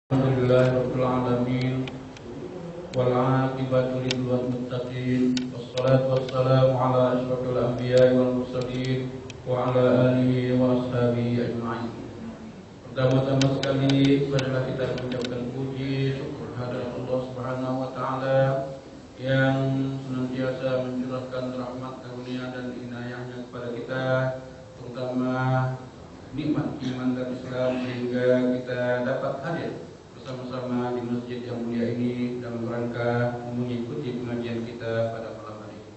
Alhamdulillahirabbil alamin wal 'aqibatu lil muttaqin wassalatu wassalamu ala asyrofil anbiya'i wal mursalin wa ala alihi wa ashabihi ajma'in. Pertama-tama sekali marilah kita mengucapkan puji syukur kehadirat Allah Subhanahu wa taala yang senantiasa mencurahkan rahmat karunia dan inayahnya kepada kita, terutama nikmat iman dan Islam, sehingga kita dapat hadir bersama-sama di masjid yang mulia ini dalam rangka mengikuti pengajian kita pada malam hari ini.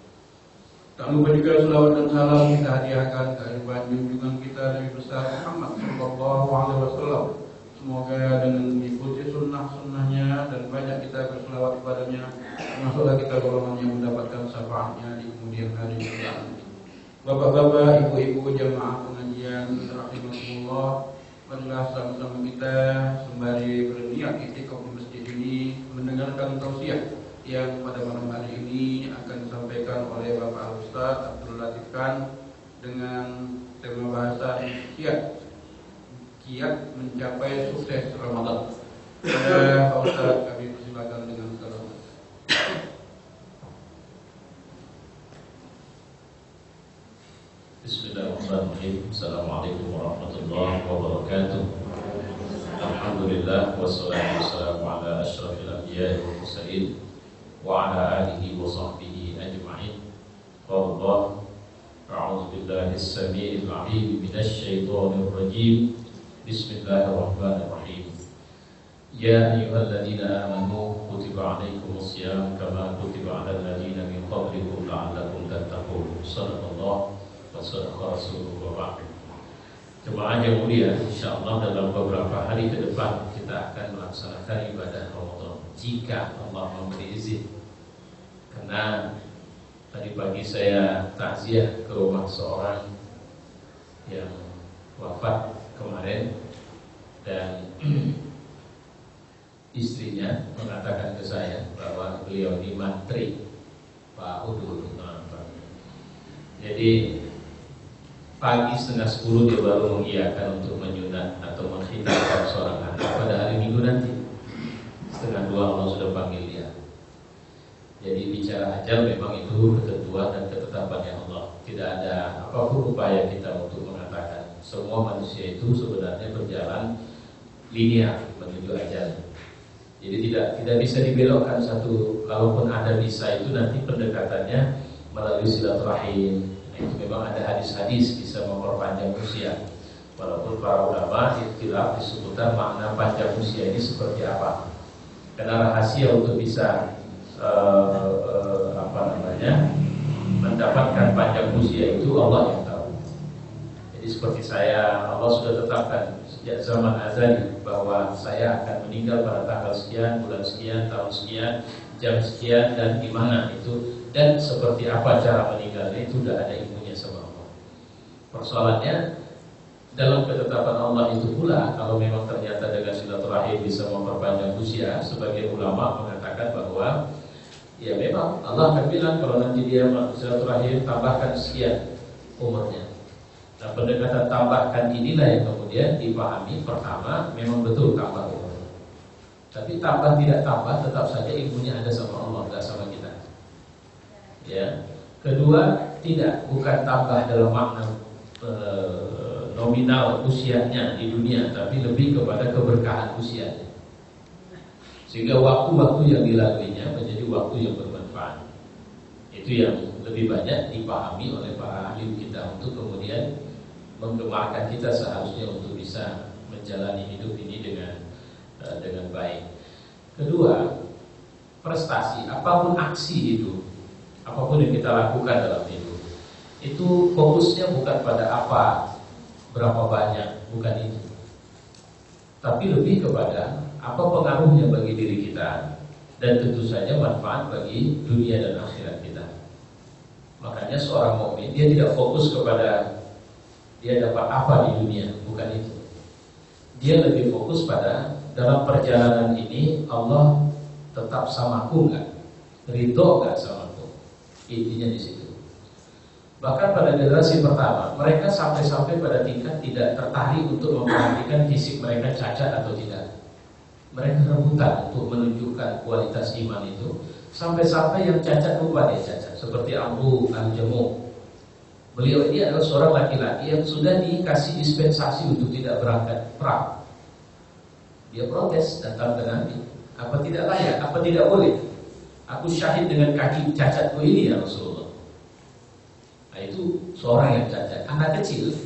Tak lupa juga selawat dan salam kita hadiahkan kehadiran junjungan kita Nabi besar Muhammad sallallahu alaihi wasallam. Semoga dengan mengikuti sunnah-sunnahnya dan banyak kita berselawat kepadanya, termasuklah kita golongan yang mendapatkan syafaatnya di kemudian hari nanti. Bapak-bapak, ibu-ibu jamaah pengajian rahimakumullah, marilah sama-sama kita sembari berniat itikaf di masjid ini mendengarkan tausiah yang pada malam hari ini akan disampaikan oleh Bapak Ustaz Latif Khan dengan tema bahasan Kiat mencapai sukses Ramadhan. Pak Ustaz, kami persilakan dengan salam. Bismillahirrahmanirrahim. Assalamualaikum warahmatullahi wabarakatuh. Alhamdulillah wassalatu wassalamu ala asyrafil anbiya'i wal mursalin wa ala alihi wa sahbihi ajma'in. Qala a'udzu billahi as-sami'il 'alim minasy syaithanir rajim. Bismillahirrahmanirrahim. Ya ayyuhalladzina amanu kutiba 'alaikumus syiyam kama kutiba 'alal ladzina min qablikum la'allakum tattaqun. Shadaqallah wa shadaqa rasulullah wa ba'd. Jemaah yang mulia, insyaallah dalam beberapa hari ke depan kita akan melaksanakan ibadah Ramadan jika Allah memberi izin. Karena tadi pagi saya takziah ke rumah seorang yang wafat kemarin, dan istrinya mengatakan ke saya bahwa beliau ini mantri Pak Udul. Jadi pagi 9:30 dia baru mengiyakan untuk menyunat atau mengkhidmatkan seorang anak pada hari Minggu nanti. 1:30 Allah sudah panggil dia. Jadi bicara ajal memang itu ketentuan dan ketetapannya Allah. Tidak ada apapun upaya kita untuk mengatakan. Semua manusia itu sebenarnya berjalan linear menuju ajal. Jadi tidak bisa dibelokkan satu. Kalaupun ada bisa, itu nanti pendekatannya melalui silaturahim. Itu memang ada hadis-hadis bisa memperpanjang usia. Walaupun para ulama ikhtilaf di seputar makna panjang usia ini seperti apa. Karena rahasia untuk bisa mendapatkan panjang usia itu Allah yang tahu. Jadi seperti saya, Allah sudah tetapkan sejak zaman azali bahwa saya akan meninggal pada tanggal sekian, bulan sekian, tahun sekian, jam sekian, dan di mana itu, dan seperti apa cara meninggalnya itu sudah ada ilmunya sama Allah. Persoalannya dalam ketetapan Allah itu pula, kalau memang ternyata dengan silaturahim bisa memperpanjang usia, sebagian ulama mengatakan bahwa ya memang Allah akan bilang kalau nanti dia silaturahim tambahkan sekian umurnya. Nah, pendekatan tambahkan inilah yang kemudian dipahami. Pertama, memang betul tambah umur. Tapi tambah tidak tambah, tetap saja ilmunya ada sama Allah, tidak sama kita. Ya. Kedua, bukan tambah dalam makna nominal usianya di dunia, tapi lebih kepada keberkahan usianya. Sehingga waktu-waktu yang dilaluinya menjadi waktu yang bermanfaat. Itu yang lebih banyak dipahami oleh para ahli kita untuk kemudian menggemarkan kita seharusnya untuk bisa menjalani hidup ini dengan baik. Kedua, prestasi, apapun aksi itu, apapun yang kita lakukan dalam hidup, itu fokusnya bukan pada apa, berapa banyak, bukan itu. Tapi lebih kepada apa pengaruhnya bagi diri kita, dan tentu saja manfaat bagi dunia dan akhirat kita. Makanya seorang mukmin dia tidak fokus kepada dia dapat apa di dunia, bukan itu. Dia lebih fokus pada dalam perjalanan ini Allah tetap samaku enggak, ridho enggak samaku. Intinya di situ. Bahkan pada generasi pertama, mereka sampai-sampai pada tingkat tidak tertarik untuk memperhatikan fisik mereka cacat atau tidak. mereka rebutan untuk menunjukkan kualitas iman itu, sampai-sampai yang cacat lupa dia cacat, seperti Abu Al-Jamu. Beliau ini adalah seorang laki-laki yang sudah dikasih dispensasi untuk tidak berangkat perang. Dia protes, datang ke Nabi, apa tidak layak, apa tidak boleh aku syahid dengan kaki cacatku ini ya Rasulullah. Nah itu seorang yang cacat, anak kecil.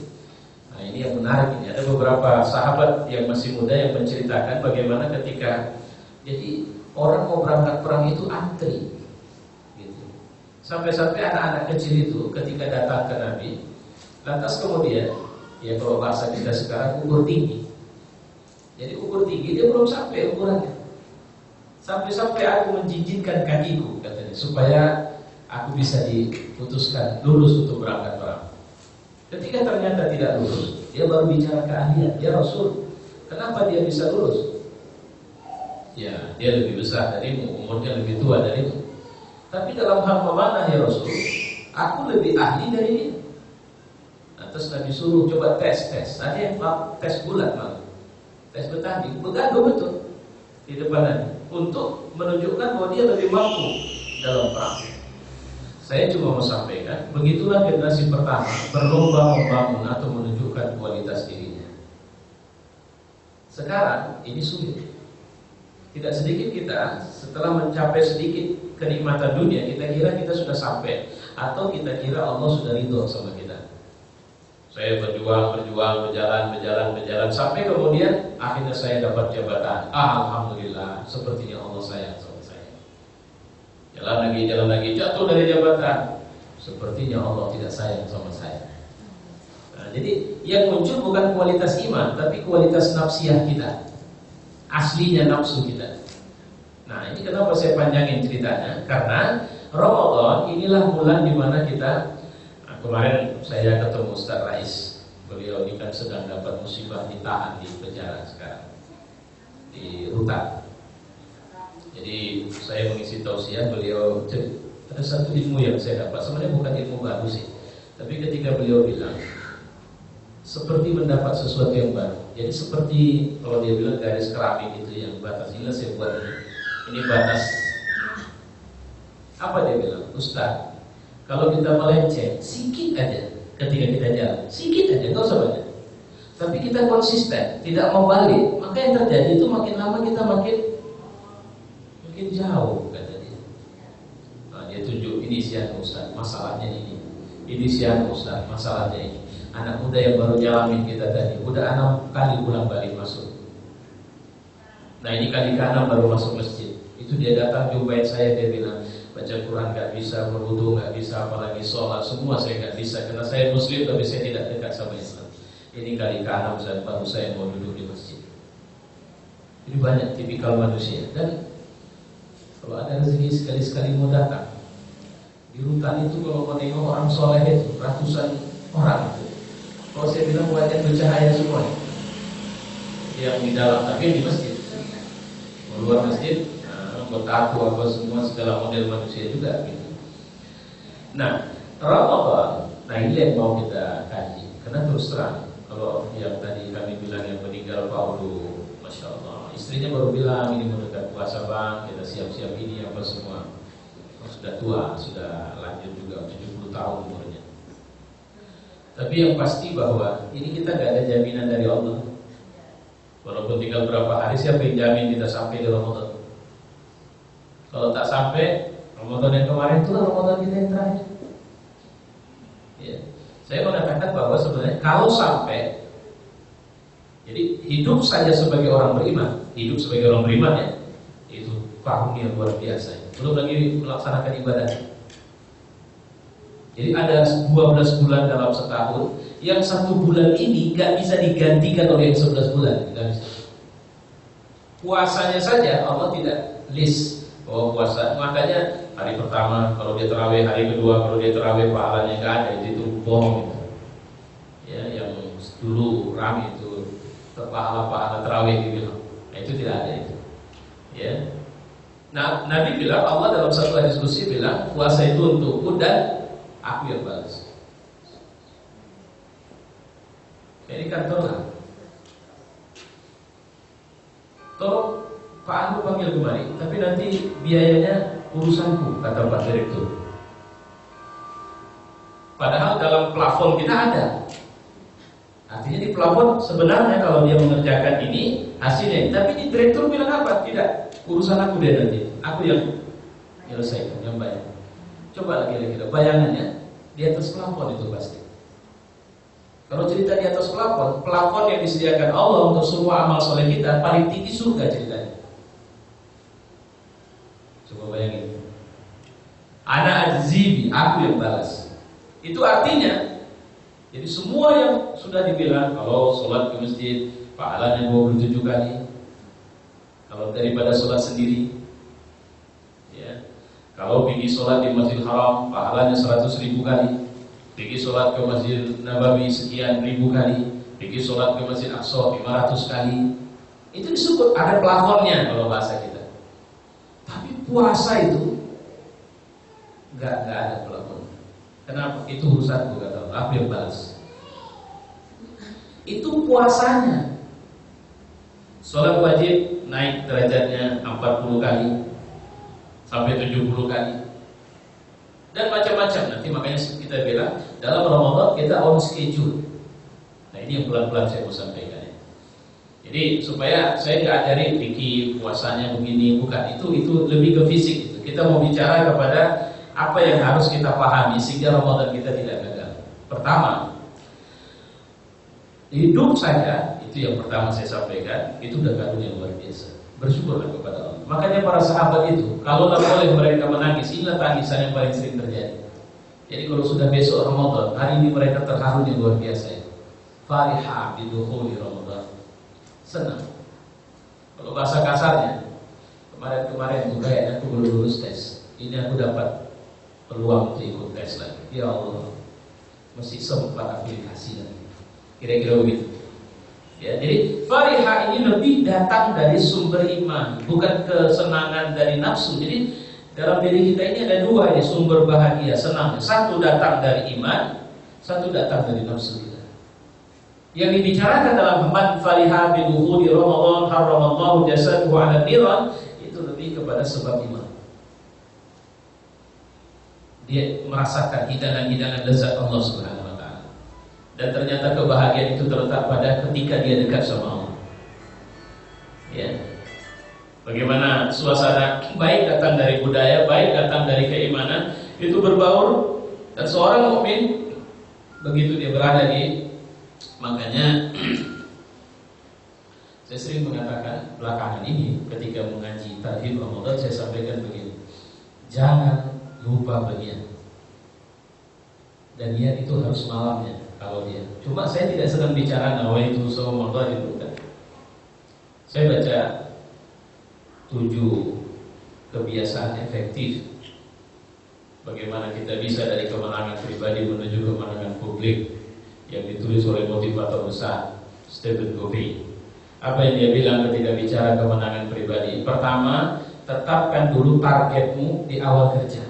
Nah ini yang menarik ini, ada beberapa sahabat yang masih muda yang menceritakan bagaimana ketika jadi orang mau berangkat perang itu antri gitu. Sampai-sampai anak-anak kecil itu ketika datang ke Nabi, lantas kemudian ya kalau bahasa kita sekarang ukur tinggi. Jadi ukur tinggi dia belum sampai ukurannya. Sampai-sampai aku menjinjitkan kakiku katanya supaya aku bisa diputuskan lulus untuk berangkat perang. Ketika ternyata tidak lulus, dia baru bicara keahlian. Ya Rasul, kenapa dia bisa lulus? Ya, dia lebih besar darimu, umurnya lebih tua darimu. Tapi dalam hal memanah ya Rasul, aku lebih ahli dari dia. Terus Nabi suruh coba tes. Ada yang tes bulat malah, tes bertanding, bergaduh betul di depan Nabi untuk menunjukkan bahwa dia lebih mampu dalam perang. Saya cuma mau sampaikan, begitulah generasi pertama berlomba membangun atau menunjukkan kualitas dirinya. Sekarang ini sulit. Tidak sedikit kita setelah mencapai sedikit kenikmatan dunia, kita kira kita sudah sampai, atau kita kira Allah sudah ridho sama kita. Saya berjuang, berjalan sampai kemudian akhirnya saya dapat jabatan. Alhamdulillah, sepertinya Allah sayang sama saya. Jalan lagi, jatuh dari jabatan. Sepertinya Allah tidak sayang sama saya. Nah, jadi yang muncul bukan kualitas iman, tapi kualitas nafsiyah kita. Aslinya nafsu kita. Nah, ini kenapa saya panjangin ceritanya? Karena Ramadan inilah bulan di mana kita. Kemarin saya ketemu Ustaz Rais. Beliau ini kan sedang dapat musibah, ditahan di penjara sekarang di rutan. Jadi saya mengisi tausiah, beliau ada satu ilmu yang saya dapat. Sebenarnya bukan ilmu baru sih, tapi ketika beliau bilang seperti mendapat sesuatu yang baru. Jadi seperti kalau dia bilang garis keramik itu yang batas ini saya buat ini batas. Apa dia bilang? Ustaz, kalau kita melenceng sedikit aja ketika kita jalan, sedikit aja, nggak usah banyak. Tapi kita konsisten, tidak mau balik, maka yang terjadi itu makin lama kita makin jauh kata dia. Nah, dia tunjuk ini siapa Ustaz, masalahnya ini. Ini siapa Ustaz, masalahnya ini. Anak muda yang baru nyalamin kita tadi, udah 6 kali pulang balik masuk. Nah ini kali ke-6 baru masuk masjid. Itu dia datang jumpain saya, dia bilang baca Quran gak bisa, berwudu gak bisa, apalagi sholat semua saya gak bisa karena saya Muslim tapi saya tidak dekat sama Islam. Ini kali ke-6 baru saya mau duduk di masjid. Ini banyak tipikal manusia. Dan kalau ada rezeki sekali-sekali mau datang di rutan itu, kalau mau tengok orang soleh itu ratusan orang itu. Kalau saya bilang wajah bercahaya semua yang di dalam, tapi di masjid, luar masjid, bertato apa semua segala model manusia juga gitu. Nah, Ramadhan, nah ini yang mau kita kaji. Karena terus terang, kalau yang tadi kami bilang yang meninggal Paulo, masya Allah, istrinya baru bilang ini mau dekat puasa bang, kita siap-siap ini apa semua. Sudah tua, sudah lanjut juga 70 tahun umurnya. Tapi yang pasti bahwa ini kita gak ada jaminan dari Allah. Walaupun tinggal berapa hari, siapa yang jamin kita sampai di Ramadhan? Kalau tak sampai Ramadhan yang kemarin, itulah Ramadhan kita yang terakhir. Ya. Saya mengatakan bahwa sebenarnya kalau sampai, jadi hidup saja sebagai orang beriman, hidup sebagai orang beriman ya, itu karunia luar biasa. Belum lagi melaksanakan ibadah. Jadi ada 12 bulan dalam setahun, yang 1 bulan ini gak bisa digantikan oleh yang 11 bulan. Gak bisa. Puasanya saja Allah tidak list bahwa puasa, makanya hari pertama kalau dia terawih, hari kedua kalau dia terawih pahalanya gak ada, itu bohong itu. Ya, yang dulu ramai itu pahala terawih dibilang, nah, itu tidak ada itu. Ya. Nah, Nabi bilang, Allah dalam satu diskusi bilang puasa itu untukku dan aku yang balas. Ini kan tolong Pak Anu panggil kemari, tapi nanti biayanya urusanku, kata Pak Direktur. Padahal dalam plafon kita ada. Artinya di plafon sebenarnya kalau dia mengerjakan ini hasilnya. Tapi di direktur bilang apa? Tidak, urusan aku dia nanti. Aku yang menyelesaikan, yang bayar. Coba kira-kira bayangannya di atas plafon itu pasti. Kalau cerita di atas plafon yang disediakan Allah untuk semua amal soleh kita paling tinggi surga ceritanya. Coba bayangin. Ana ajzibi, aku yang balas. Itu artinya, jadi semua yang sudah dibilang, kalau sholat ke masjid pahalanya 27 kali, kalau daripada sholat sendiri, ya, kalau pergi sholat di Masjidil Haram pahalanya 100.000 kali, pergi sholat ke Masjid Nabawi sekian ribu kali, pergi sholat ke Masjid Aqsa 500 kali, itu disebut ada plafonnya kalau bahasa kita. Tapi puasa itu nggak ada plafon. Kenapa? Itu urusanku, kata Allah, aku yang balas. Itu puasanya. Sholat wajib naik derajatnya 40 kali sampai 70 kali. Dan macam-macam. Nanti makanya kita bilang dalam Ramadan kita on schedule. Nah ini yang pelan-pelan saya mau sampaikan ya. Jadi supaya saya nggak ajarin fikih puasanya begini, bukan. Itu lebih ke fisik itu. Kita mau bicara kepada apa yang harus kita pahami sehingga Ramadan kita tidak gagal. Pertama, hidup saja, itu yang pertama saya sampaikan, itu udah karunia luar biasa. Bersyukurlah kepada Allah. Makanya para sahabat itu, kalau boleh mereka menangis, inilah tangisan yang paling sering terjadi. Jadi kalau sudah besok Ramadan, hari ini mereka terharu yang luar biasa. Fariha bidukhuli Ramadan. Senang. Kalau bahasa kasarnya, kemarin juga kayaknya aku belum lulus tes. Ini aku dapat peluang untuk ikut tes lagi. Ya Allah, masih sempat aplikasi lagi. Kira-kira begitu. Ya, jadi farihah ini lebih datang dari sumber iman, bukan kesenangan dari nafsu. Jadi dalam diri kita ini ada dua ini sumber bahagia, senang. Satu datang dari iman, satu datang dari nafsu kita. Yang dibicarakan dalam man farihah bi dukhuli Ramadan haramallahu jasadahu 'ala niran, itu lebih kepada sebab iman. Dia merasakan hidangan-hidangan lezat Allah Subhanahu wa taala. Dan ternyata kebahagiaan itu terletak pada ketika dia dekat sama Allah. Ya. Bagaimana suasana baik datang dari budaya, baik datang dari keimanan, itu berbaur. Dan seorang mukmin begitu dia berada di, makanya saya sering mengatakan belakangan ini ketika mengaji tarhib Ramadan, saya sampaikan begini. Jangan lupa berniat. Dan niat itu harus malamnya kalau dia. Cuma saya tidak sedang bicara nawaitu shaum Ramadan itu kan. Saya baca 7 kebiasaan efektif bagaimana kita bisa dari kemenangan pribadi menuju kemenangan publik yang ditulis oleh motivator besar Stephen Covey. Apa yang dia bilang ketika bicara kemenangan pribadi? Pertama, tetapkan dulu targetmu di awal kerja.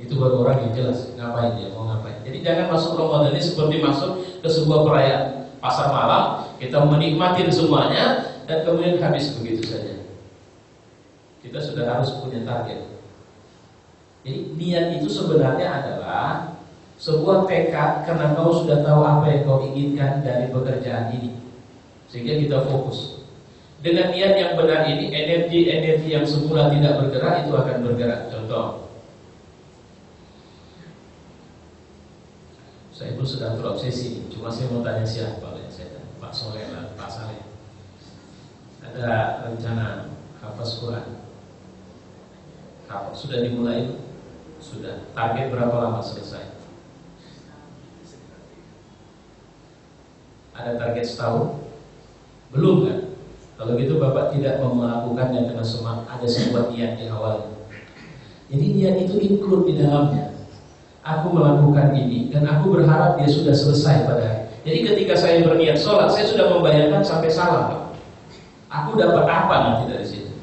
Itu baru orang yang jelas ngapain dia mau ngapain. Jadi jangan masuk Ramadan ini seperti masuk ke sebuah perayaan pasar malam, kita menikmati semuanya dan kemudian habis begitu saja. Kita sudah harus punya target. Jadi niat itu sebenarnya adalah sebuah tekad karena kau sudah tahu apa yang kau inginkan dari pekerjaan ini, sehingga kita fokus. Dengan niat yang benar ini, energi-energi yang semula tidak bergerak itu akan bergerak. Contoh, saya pun sudah terobsesi, cuma saya mau tanya siapa ya, saya tanya Pak Soleh lah, Pak Saleh. Ada rencana hafaz Quran. Sudah dimulai? Sudah. Target berapa lama selesai? Ada target setahun? Belum kan? Kalau gitu Bapak tidak mau melakukannya karena ada sebuah niat di awal. Jadi niat itu include di dalamnya. Aku melakukan ini dan aku berharap dia sudah selesai pada hari. Jadi ketika saya berniat sholat, saya sudah membayangkan sampai salam, Pak. Aku dapat apa nanti dari situ?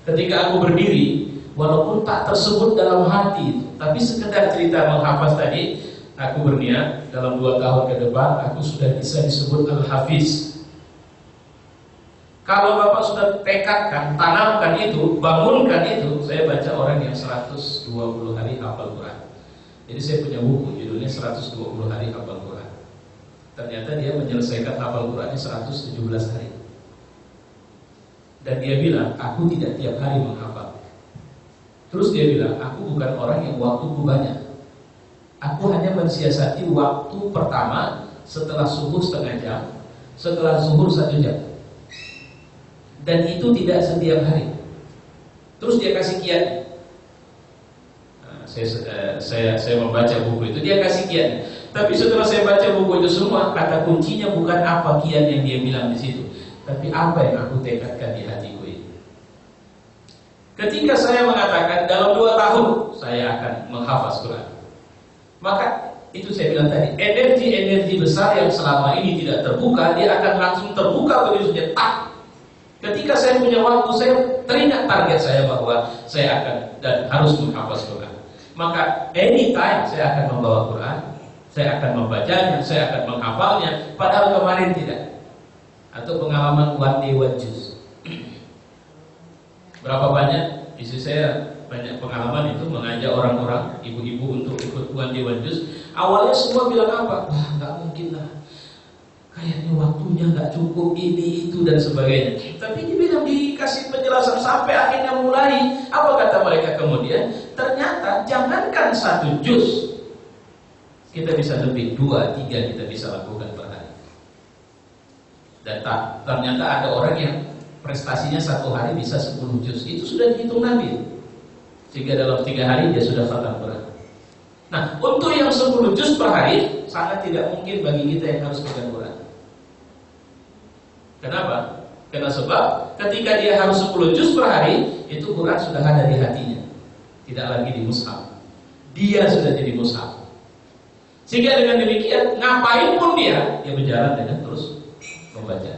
Ketika aku berdiri, walaupun tak tersebut dalam hati, tapi sekedar cerita menghafaz tadi, aku berniat dalam 2 tahun ke depan aku sudah bisa disebut Al-Hafiz. Kalau Bapak sudah tekadkan, tanamkan itu, bangunkan itu. Saya baca orang yang 120 hari hafal Quran. Jadi saya punya buku judulnya 120 hari hafal Quran. Ternyata dia menyelesaikan hafal Qurannya 117 hari. Dan dia bilang, aku tidak tiap hari menghafal. Terus dia bilang, aku bukan orang yang waktuku banyak. Aku hanya mensiasati waktu pertama setelah subuh setengah jam, setelah zuhur 1 jam. Dan itu tidak setiap hari. Terus dia kasih kiat. Nah, saya membaca buku itu, dia kasih kiat. Tapi setelah saya baca buku itu semua, kata kuncinya bukan apa kiat yang dia bilang di situ, tapi apa yang aku tekadkan di hatiku ini. Ketika saya mengatakan dalam 2 tahun saya akan menghafaz Quran, maka itu saya bilang tadi, energi-energi besar yang selama ini tidak terbuka, dia akan langsung terbuka begitu saja. Ketika saya punya waktu, saya teringat target saya bahwa saya akan dan harus menghafaz Quran. Maka anytime saya akan membawa Quran, saya akan membacanya, saya akan menghafalnya. Padahal kemarin tidak. Atau pengalaman one day one juice. Berapa banyak? Istri saya banyak pengalaman itu mengajak orang-orang, ibu-ibu untuk ikut one day one juice. Awalnya semua bilang apa? Wah, nggak mungkin lah. Kayaknya waktunya nggak cukup, ini, itu, dan sebagainya. Tapi dibilang dikasih penjelasan sampai akhirnya mulai. Apa kata mereka kemudian? Ternyata jangankan 1 juz, kita bisa lebih, 2, 3 kita bisa lakukan per hari. Dan ternyata ada orang yang prestasinya 1 hari bisa 10 juz. Itu sudah dihitung Nabi. Sehingga dalam 3 hari dia sudah khatam Quran. Nah, untuk yang 10 juz per hari sangat tidak mungkin bagi kita yang harus pegang Quran. Kenapa? Karena sebab ketika dia harus 10 juz per hari, itu Quran sudah ada di hatinya, tidak lagi di mushaf. Dia sudah jadi mushaf. Sehingga dengan demikian, ngapain pun dia berjalan dengan terus membaca.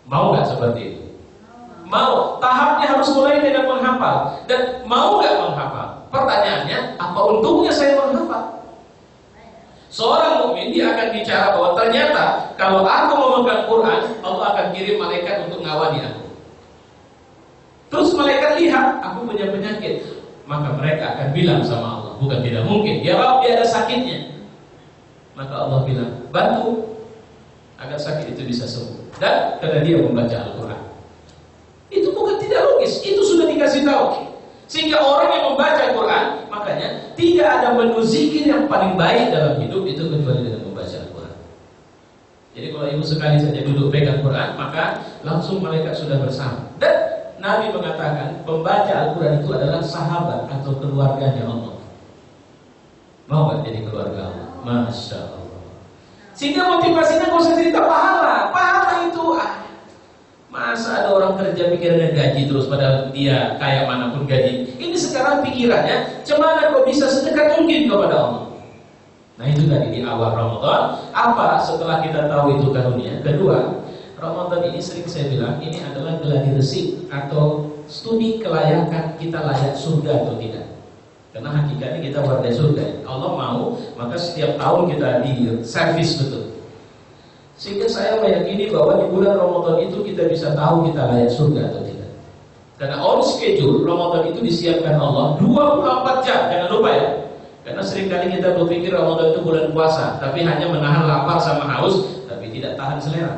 Mau nggak seperti itu? Mau. Tahapnya harus mulai dengan menghafal. Dan mau nggak menghafal? Pertanyaannya, apa untungnya saya menghafal? Seorang mukmin dia akan bicara bahwa ternyata kalau aku memegang Quran, Allah akan kirim malaikat untuk ngawani aku. Terus malaikat lihat aku punya penyakit, maka mereka akan bilang sama Allah, bukan tidak mungkin, ya Rabb, dia ada sakitnya. Maka Allah bilang, bantu agar sakit itu bisa sembuh. Dan karena dia membaca Al-Quran. Itu bukan tidak logis, itu sudah dikasih tahu. Sehingga orang yang membaca Quran, makanya tidak ada menu zikir yang paling baik dalam hidup itu kecuali dengan membaca Al-Quran. Jadi kalau ibu sekali saja duduk pegang Quran, maka langsung malaikat sudah bersama. Dan Nabi mengatakan pembaca Al-Quran itu adalah sahabat atau keluarganya Allah. Mau gak jadi keluarga Allah? Masya Allah. Sehingga motivasinya gak usah cerita pahala. Pahala itu masa ada orang kerja pikirannya gaji terus, padahal dia kaya manapun gaji. Ini sekarang pikirannya cemana kok bisa sedekat mungkin kepada Allah. Nah itu tadi di awal Ramadan. Apa setelah kita tahu itu karunia? Kedua, Ramadan ini sering saya bilang ini adalah gladi resik atau studi kelayakan kita layak surga atau tidak. Karena hakikatnya kita warga surga. Allah mau, maka setiap tahun kita di servis betul. Sehingga saya meyakini bahwa di bulan Ramadhan itu kita bisa tahu kita layak surga atau tidak. Karena on schedule Ramadhan itu disiapkan Allah 24 jam, jangan lupa ya. Karena seringkali kita berpikir Ramadhan itu bulan puasa, tapi hanya menahan lapar sama haus, tapi tidak tahan selera.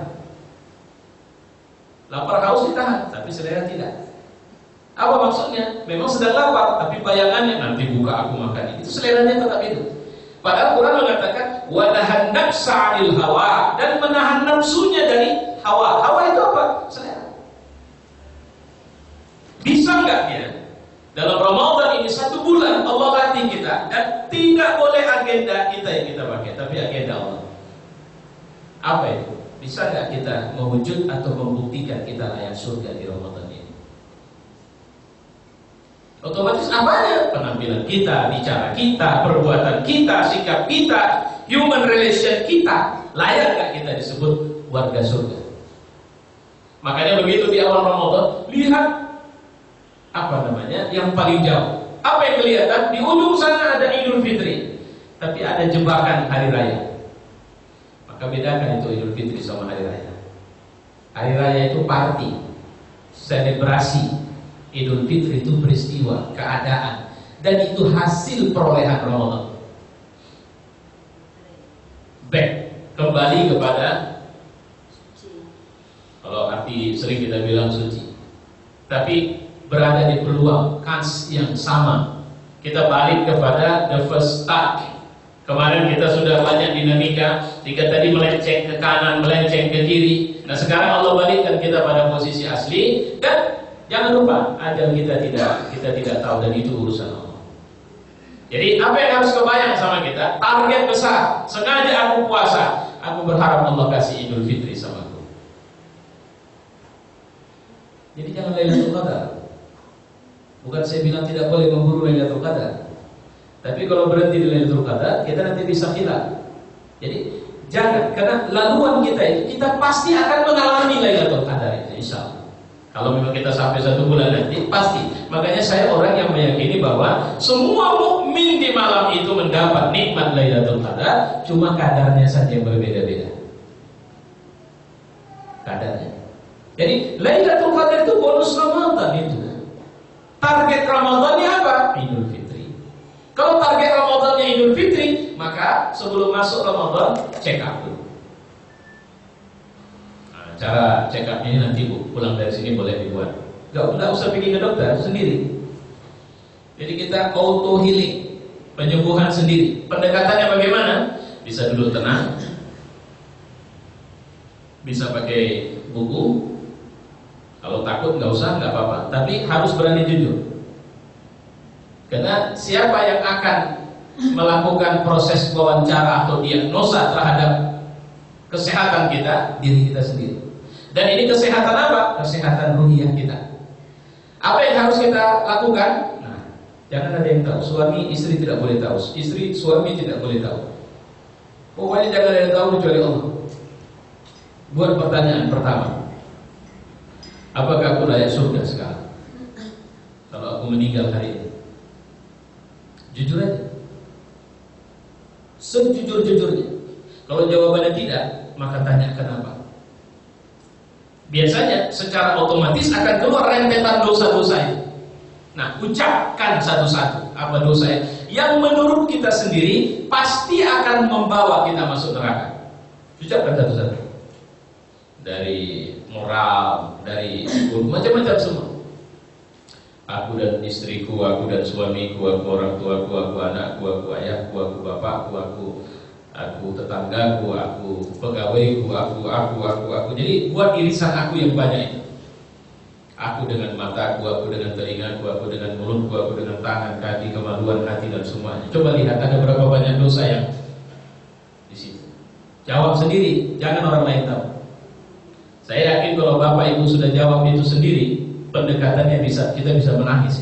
Lapar haus ditahan, tapi selera tidak. Apa maksudnya? Memang sedang lapar, tapi bayangannya nanti buka aku makan. Itu seleranya tetap hidup. Padahal Quran mengatakan wanahan nafsa 'anil hawa, dan menahan nafsunya dari hawa. Hawa itu apa? Selera. Bisa enggak dia dalam Ramadan ini 1 bulan Allah latih kita, dan tidak boleh agenda kita yang kita pakai, tapi agenda Allah. Apa itu? Bisa enggak kita mewujud atau membuktikan kita layak surga di Ramadan ini? Otomatis apanya? Penampilan kita, bicara kita, perbuatan kita, sikap kita, human relation kita. Layak gak kita disebut warga surga? Makanya begitu di awal Ramadan, lihat yang paling jauh. Apa yang kelihatan? Di ujung sana ada Idul Fitri, tapi ada jebakan hari raya. Maka bedakan itu Idul Fitri sama hari raya. Hari raya itu party, selebrasi. Idul Fitri itu peristiwa, keadaan, dan itu hasil perolehan Ramadan. Back, kembali kepada, kalau arti sering kita bilang suci, tapi berada di peluang kans yang sama. Kita balik kepada the first start. Kemarin kita sudah banyak dinamika, jika tadi melenceng ke kanan, melenceng ke kiri. Nah sekarang Allah balikkan kita pada posisi asli. Dan jangan lupa, ajal kita tidak tahu, dan itu urusan Allah. Jadi apa yang harus kebayang sama kita? Target besar. Sengaja aku puasa, aku berharap Allah kasih Idul Fitri sama aku. Jadi jangan Lailatul Qadar. Bukan saya bilang tidak boleh memburu Lailatul Qadar, tapi kalau berhenti di Lailatul Qadar, kita nanti bisa hilang. Jadi jangan, karena laluan kita itu, kita pasti akan mengalami Lailatul Qadar itu, insya Allah. Kalau memang kita sampai 1 bulan nanti, pasti. Makanya saya orang yang meyakini bahwa semua mukmin di malam itu mendapat nikmat Lailatul Qadar, cuma kadarnya saja yang berbeda-beda. Kadarnya. Jadi Lailatul Qadar itu bonus Ramadan itu. Target Ramadannya apa? Idul Fitri. Kalau target Ramadannya Idul Fitri, maka sebelum masuk Ramadan, check up dulu. Nah, cara check up ini nanti pulang dari sini boleh dibuat. Gak usah pergi ke dokter, sendiri. Jadi kita auto healing, penyembuhan sendiri. Pendekatannya bagaimana? Bisa dulu tenang, bisa pakai buku. Kalau takut nggak usah, nggak apa-apa. Tapi harus berani jujur. Karena siapa yang akan melakukan proses wawancara atau diagnosa terhadap kesehatan kita? Diri kita sendiri. Dan ini kesehatan apa? Kesehatan ruhiyah kita. Apa yang harus kita lakukan? Nah, jangan ada yang tahu. Suami istri tidak boleh tahu. Istri suami tidak boleh tahu. Pokoknya jangan ada yang tahu kecuali Allah. Buat pertanyaan pertama. Apakah aku layak surga sekarang? Kalau aku meninggal hari ini, jujur aja, sejujur-jujurnya. Kalau jawabannya tidak, maka tanya kenapa. Biasanya secara otomatis akan keluar rentetan dosa-dosa itu. Nah, ucapkan satu-satu apa dosanya yang menurut kita sendiri pasti akan membawa kita masuk neraka. Ucapkan satu-satu. Dari moral, dari macam-macam semua. Aku dan istriku, aku dan suamiku, aku orang tuaku, aku anakku, aku ayahku, aku bapakku, aku tetanggaku, aku pegawaiku, aku. Jadi buat irisan aku yang banyak itu. Aku dengan mataku, aku dengan telingaku, aku dengan mulutku, aku dengan tangan, kaki, kemaluan, hati dan semuanya. Coba lihat ada berapa banyak dosa yang di situ. Jawab sendiri, jangan orang lain tahu. Saya yakin kalau Bapak Ibu sudah jawab itu sendiri, pendekatannya kita bisa menangis.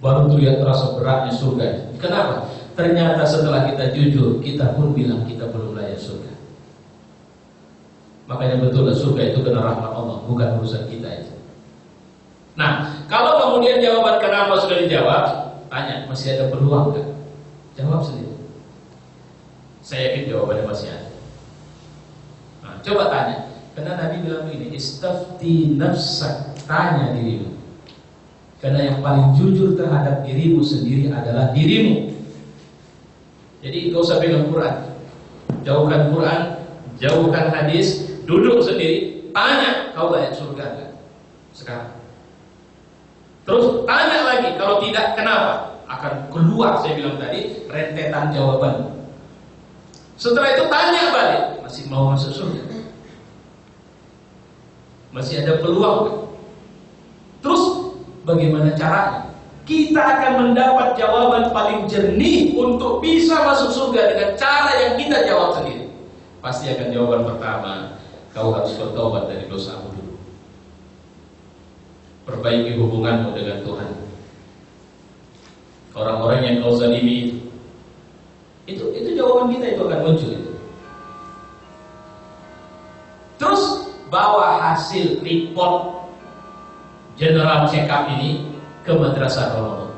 Baru tuh lihat terasa beratnya surga. Kenapa? Ternyata setelah kita jujur, kita pun bilang kita belum layak surga. Makanya betul lah, surga itu kena rahmat Allah, bukan urusan kita itu. Nah, kalau kemudian jawaban kenapa sudah dijawab, tanya masih ada peluang kan? Jawab sendiri. Saya yakin jawabannya masih ada. Nah, coba tanya. Karena Nabi bilang begini, istafti nafsak, tanya dirimu. Karena yang paling jujur terhadap dirimu sendiri adalah dirimu. Jadi gak usah pegang Quran. Jauhkan Quran, jauhkan hadis, duduk sendiri, tanya, kau layak surga enggak? Sekarang. Terus tanya lagi, kalau tidak kenapa? Akan keluar, saya bilang tadi, rentetan jawaban. Setelah itu tanya balik, masih mau masuk surga? Masih ada peluang? Terus bagaimana caranya? Kita akan mendapat jawaban paling jernih untuk bisa masuk surga dengan cara yang kita jawab sendiri. Pasti akan jawaban pertama, kau harus bertobat dari dosamu dulu. Perbaiki hubunganmu dengan Tuhan. Orang-orang yang kau zalimi itu jawaban kita itu akan muncul itu. Terus bawa hasil report general check up ini ke madrasah Ramadan.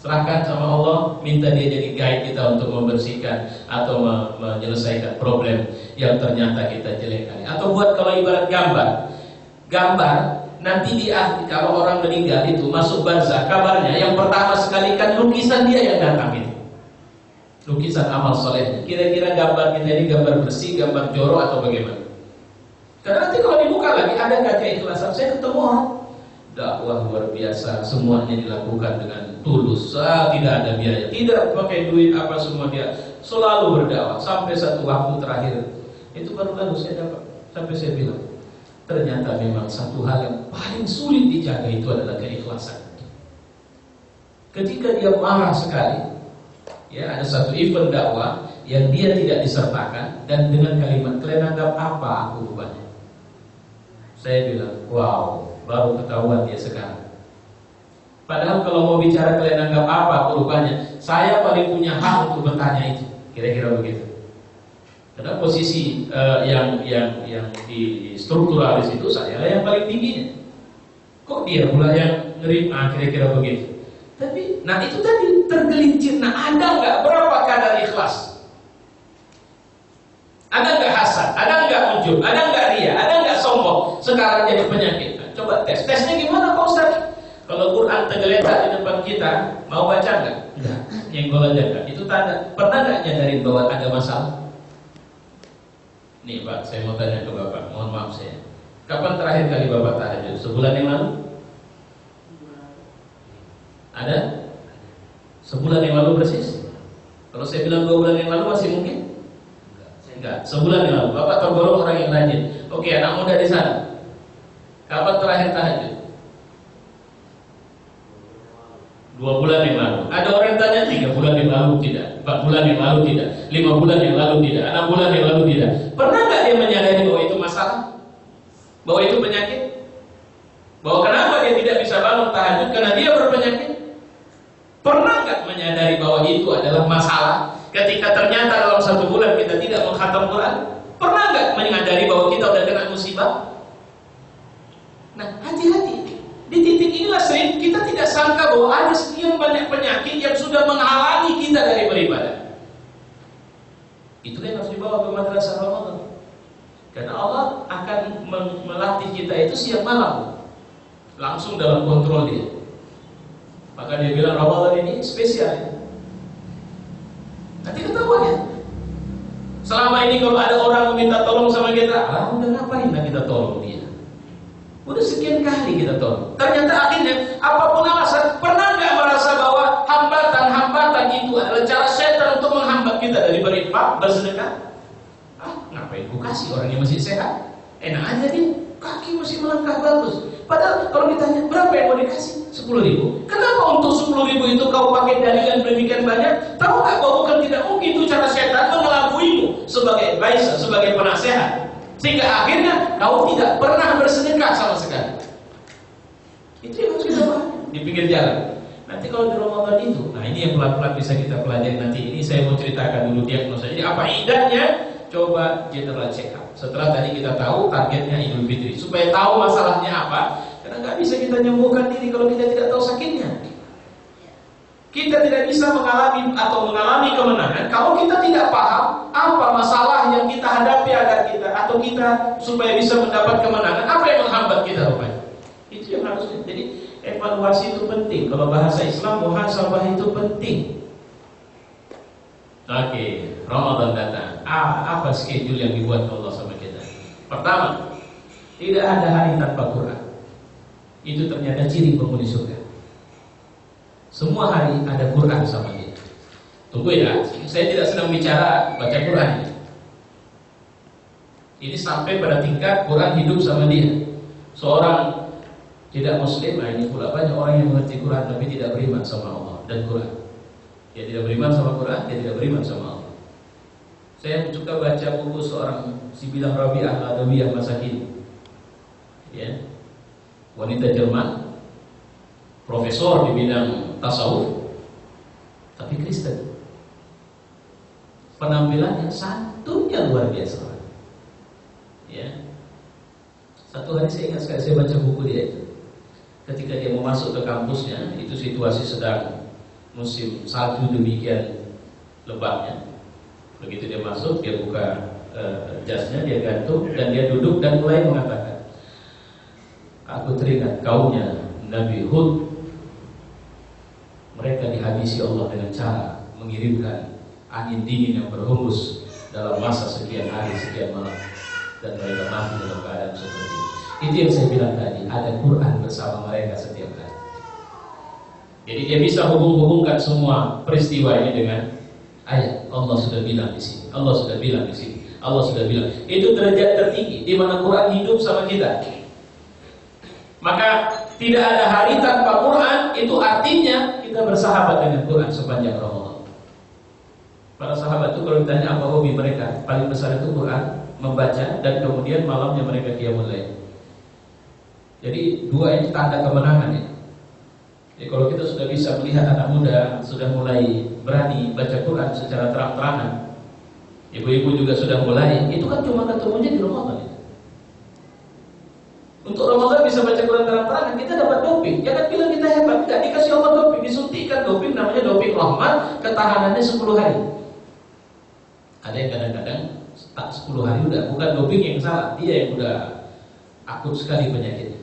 Serahkan sama Allah, minta dia jadi guide kita untuk membersihkan atau menyelesaikan problem yang ternyata kita jelek kali. Atau buat kalau ibarat gambar nanti kalau orang meninggal itu masuk barzah, kabarnya yang pertama sekali kan lukisan dia yang datang itu. Lukisan amal soleh. Kira-kira gambar kita ini gambar bersih, gambar jorok atau bagaimana? Karena nanti kalau dibuka lagi ada nggak keikhlasan? Saya ketemu orang dakwah luar biasa, semuanya dilakukan dengan tulus, tidak ada biaya, tidak pakai duit apa semua, dia selalu berdakwah sampai satu waktu terakhir itu baru lalu saya dapat, sampai saya bilang ternyata memang satu hal yang paling sulit dijaga itu adalah keikhlasan. Ketika dia marah sekali, ya ada satu event dakwah yang dia tidak disertakan dan dengan kalimat kalian anggap apa aku rupanya, saya bilang wow, baru ketahuan dia sekarang. Padahal kalau mau bicara kalian anggap apa rupanya, saya paling punya hak untuk bertanya itu. Kira-kira begitu. Karena posisi yang di strukturalis itu saya lah yang paling tingginya. Kok dia pula yang nerima, kira-kira begitu. Tapi, nah itu tadi tergelincir. Nah ada nggak berapa kadar ikhlas? Ada nggak hasad? Ada nggak ujub? Ada nggak ria? Ada nggak sombong? Sekarang jadi penyakit. Coba tesnya gimana Pak Ustaz? Kalau Quran tergeletak di depan kita, mau baca nggak? Enggak, nyenggol aja enggak. Itu tanda. Pernah nggak nyadarin bahwa ada masalah? Nih Pak, saya mau tanya ke Bapak, mohon maaf saya. Kapan terakhir kali Bapak tahajud? Sebulan yang lalu? Ada? Sebulan yang lalu persis? Kalau saya bilang 2 bulan yang lalu masih mungkin? Enggak, sebulan yang lalu. Bapak tergolong orang yang rajin. Oke, anak muda di sana. Kapan terakhir tahajud? 2 bulan yang lalu. Ada orang tanya 3 bulan yang lalu tidak, 4 bulan yang lalu tidak, 5 bulan yang lalu tidak, 6 bulan yang lalu tidak. Pernah nggak dia menyadari bahwa itu masalah? Bahwa itu penyakit? Bahwa kenapa dia tidak bisa bangun tahajud? Karena dia berpenyakit? Pernah nggak menyadari bahwa itu adalah masalah? Ketika ternyata dalam 1 bulan kita tidak mengkhatam Quran? Pernah nggak menyadari bahwa kita udah kena musibah? Nah, hati-hati. Di titik inilah sering kita tidak sangka bahwa ada sekian banyak penyakit yang sudah menghalangi kita dari beribadah. Itu yang harus dibawa ke madrasah Ramadhan. Karena Allah akan melatih kita itu siang malam, langsung dalam kontrol dia. Maka dia bilang Ramadhan ini spesial. Nanti ketahuan ya. Selama ini kalau ada orang meminta tolong sama kita, udah ngapain lah kita tolong dia? Udah sekian kali kita tolong. Ternyata akhirnya apapun alasan, pernah nggak merasa bahwa hambatan-hambatan itu adalah cara setan untuk menghambat kita dari berinfak, bersedekah? Ngapain ku kasih orang yang masih sehat? Enak aja dia, kaki masih melangkah bagus. Padahal kalau ditanya berapa yang mau dikasih? 10.000. Kenapa untuk 10.000 itu kau pakai dalil yang demikian banyak? Tahu nggak bahwa bukan tidak mungkin itu cara setan mengelabuimu sebagai advisor, sebagai penasehat. Sehingga akhirnya kau tidak pernah bersedekah sama sekali. Itu yang harus kita pahami di pinggir jalan. Nanti kalau di Ramadan itu, nah ini yang pelan-pelan bisa kita pelajari nanti. Ini saya mau ceritakan dulu diagnosa. Jadi apa indahnya? Coba general check up. Setelah tadi kita tahu targetnya Idul Fitri, supaya tahu masalahnya apa. Karena nggak bisa kita menyembuhkan diri kalau kita tidak tahu sakitnya. Kita tidak bisa mengalami kemenangan kalau kita tidak paham apa masalah yang kita hadapi agar kita atau kita supaya bisa mendapat kemenangan, apa yang menghambat kita rupanya. Itu yang harus. Jadi evaluasi itu penting. Kalau bahasa Islam muhasabah itu penting. Oke, Ramadan datang. Apa schedule yang dibuat Allah sama kita? Pertama, tidak ada hari tanpa Quran. Itu ternyata ciri penghuni surga. Semua hari ada Quran sama dia. Tunggu ya, saya tidak sedang bicara baca Quran. Ini sampai pada tingkat Quran hidup sama dia. Seorang tidak muslim, nah ini pula banyak orang yang mengerti Quran tapi tidak beriman sama Allah dan Quran. Dia tidak beriman sama Quran, dia tidak beriman sama Allah. Saya suka baca buku seorang si bilang Rabi'ah Adawiyah masa kini. Ya. Wanita Jerman, profesor di bidang tasawuf, tapi Kristen. Penampilannya santunnya luar biasa. Ya. Satu hari saya ingat sekali saya baca buku dia itu. Ketika dia mau masuk ke kampusnya, itu situasi sedang musim salju demikian lebatnya. Begitu dia masuk, dia buka jasnya, dia gantung dan dia duduk dan mulai mengatakan, aku teringat kaumnya Nabi Hud, mereka dihabisi Allah dengan cara mengirimkan angin dingin yang berhembus dalam masa sekian hari, sekian malam, dan mereka mati dalam keadaan seperti itu. Itu yang saya bilang tadi, ada Quran bersama mereka setiap hari. Jadi dia bisa hubung-hubungkan semua peristiwa ini dengan ayat. Allah sudah bilang di sini, Allah sudah bilang di sini, Allah sudah bilang. Itu derajat tertinggi di mana Quran hidup sama kita. Maka tidak ada hari tanpa Quran. Itu artinya kita bersahabat dengan Quran sepanjang Ramadan. Para sahabat itu kalau ditanya apa hobi mereka, paling besar itu Quran, membaca, dan kemudian malamnya mereka qiyamul lail. Jadi dua ini tanda kemenangan ya. Jadi kalau kita sudah bisa melihat anak muda sudah mulai berani baca Quran secara terang-terangan, ibu-ibu juga sudah mulai, itu kan cuma ketemunya di Ramadan ya. Untuk Ramadan bisa baca Quran terang-terangan, kita dapat doping. Jangan bilang kita hebat, tidak, dikasih Allah doping, disuntikan doping, namanya doping rahmat, ketahanannya 10 hari. Ada yang kadang-kadang tak 10 hari udah, bukan doping yang salah, dia yang udah akut sekali penyakitnya.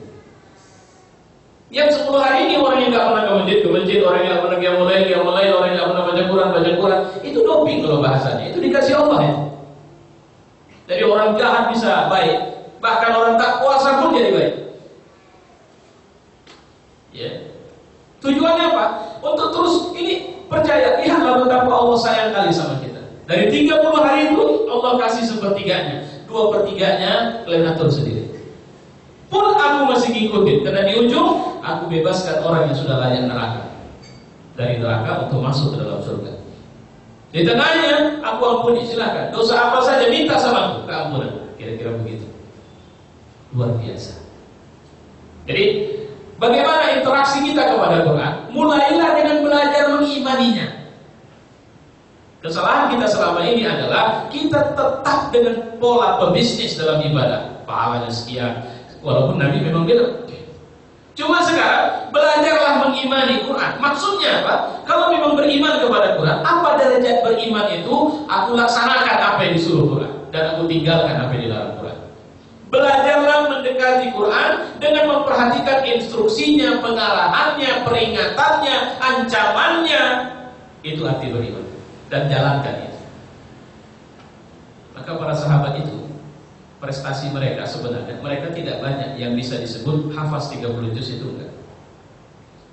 Yang 10 hari ini orang yang nggak pernah ke masjid, orang yang nggak pernah mulai, orang yang nggak pernah baca Quran, itu doping kalau bahasanya. Itu dikasih Allah ya. Jadi orang jahat bisa baik, bahkan orang tak puasa pun jadi baik. Ya. Tujuannya apa? Untuk terus ini percaya, lihatlah betapa Allah sayang kali sama kita. Dari 30 hari itu Allah kasih sepertiganya, 2/3 kalian atur sendiri. Pun aku masih ngikutin, karena di ujung aku bebaskan orang yang sudah layak neraka dari neraka untuk masuk ke dalam surga. Di tengahnya aku ampuni, silakan. Dosa apa saja minta sama aku keampunan. Kira-kira begitu. Luar biasa. Jadi bagaimana interaksi kita kepada Quran? Mulailah dengan belajar mengimaninya. Kesalahan kita selama ini adalah kita tetap dengan pola pebisnis dalam ibadah. Pahalanya sekian. Walaupun Nabi memang bilang, cuma sekarang belajarlah mengimani Quran. Maksudnya apa? Kalau memang beriman kepada Quran, apa derajat beriman itu? Aku laksanakan apa yang disuruh Quran dan aku tinggalkan apa yang dilarang Quran. Belajarlah mendekati Quran dengan memperhatikan instruksinya, pengarahannya, peringatannya, ancamannya. Itu arti beriman, dan jalankan itu. Maka para sahabat itu, prestasi mereka sebenarnya, mereka tidak banyak yang bisa disebut hafaz 30 juz itu enggak.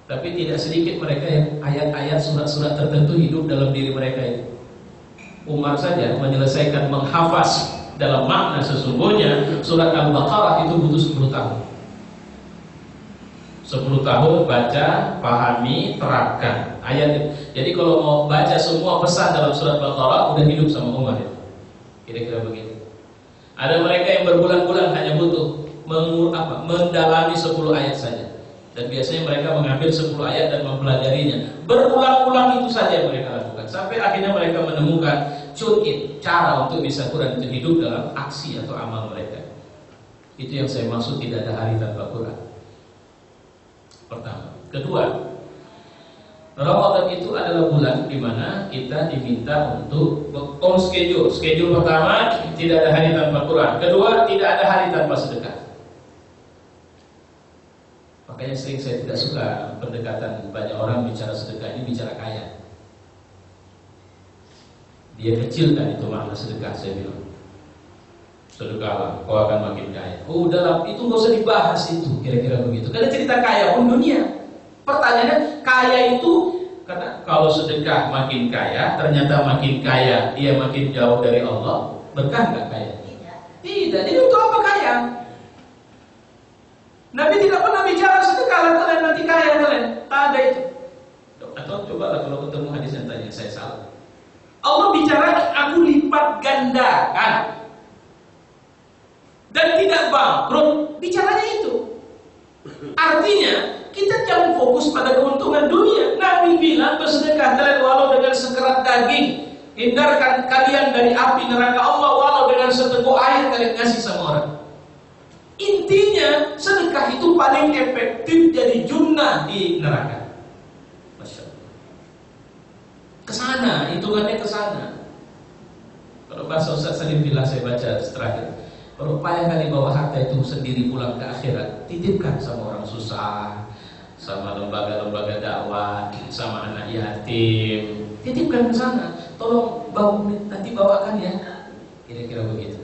Tapi tidak sedikit mereka yang ayat-ayat surat-surat tertentu hidup dalam diri mereka itu. Umar saja menyelesaikan menghafaz dalam makna sesungguhnya surat Al-Baqarah itu butuh 10 tahun. 10 tahun baca, pahami, terapkan ayat itu. Jadi kalau mau baca semua pesan dalam surat Al-Baqarah udah hidup sama Umar itu. Kira-kira begitu. Ada mereka yang berbulan-bulan hanya butuh mendalami 10 ayat saja. Dan biasanya mereka mengambil 10 ayat dan mempelajarinya. Berulang-ulang itu saja yang mereka lakukan. Sampai akhirnya mereka menemukan cara untuk bisa Quran itu hidup dalam aksi atau amal mereka. Itu yang saya maksud tidak ada hari tanpa Quran. Pertama. Kedua, Ramadhan itu adalah bulan di mana kita diminta untuk on schedule. Schedule pertama, tidak ada hari tanpa Quran. Kedua, tidak ada hari tanpa sedekah. Makanya sering saya tidak suka pendekatan banyak orang bicara sedekah ini bicara kaya. Dia kecilkan itu makna sedekah, saya bilang. Sedekahlah, kau akan makin kaya. Oh, dalam itu nggak usah dibahas itu, kira-kira begitu. Karena cerita kaya pun dunia. Pertanyaannya, kaya itu karena kalau sedekah makin kaya, ternyata makin kaya dia makin jauh dari Allah, berkah nggak kaya? Tidak. Jadi untuk apa kaya? Nabi tidak pernah bicara sedekah kalian nanti kaya kalian. Tak ada itu. Atau cobalah kalau ketemu hadis yang tanya saya salah. Allah bicara aku lipat gandakan dan tidak bangkrut. Bicaranya itu. Artinya kita jangan fokus pada keuntungan dunia. Nabi bilang bersedekah kalian walau dengan sekerat daging. Hindarkan kalian dari api neraka Allah walau dengan seteguk air kalian kasih sama orang. Intinya sedekah itu paling efektif jadi junnah di neraka. Masya Allah. Kesana, hitungannya kesana. Kalau bahasa Ustaz Salim Billah saya baca terakhir, kalau payah kali bawa harta itu sendiri pulang ke akhirat, titipkan sama orang susah, sama lembaga-lembaga dakwah, sama anak yatim, titipkan ke sana. Tolong nanti bawakan ya. Kira-kira begitu.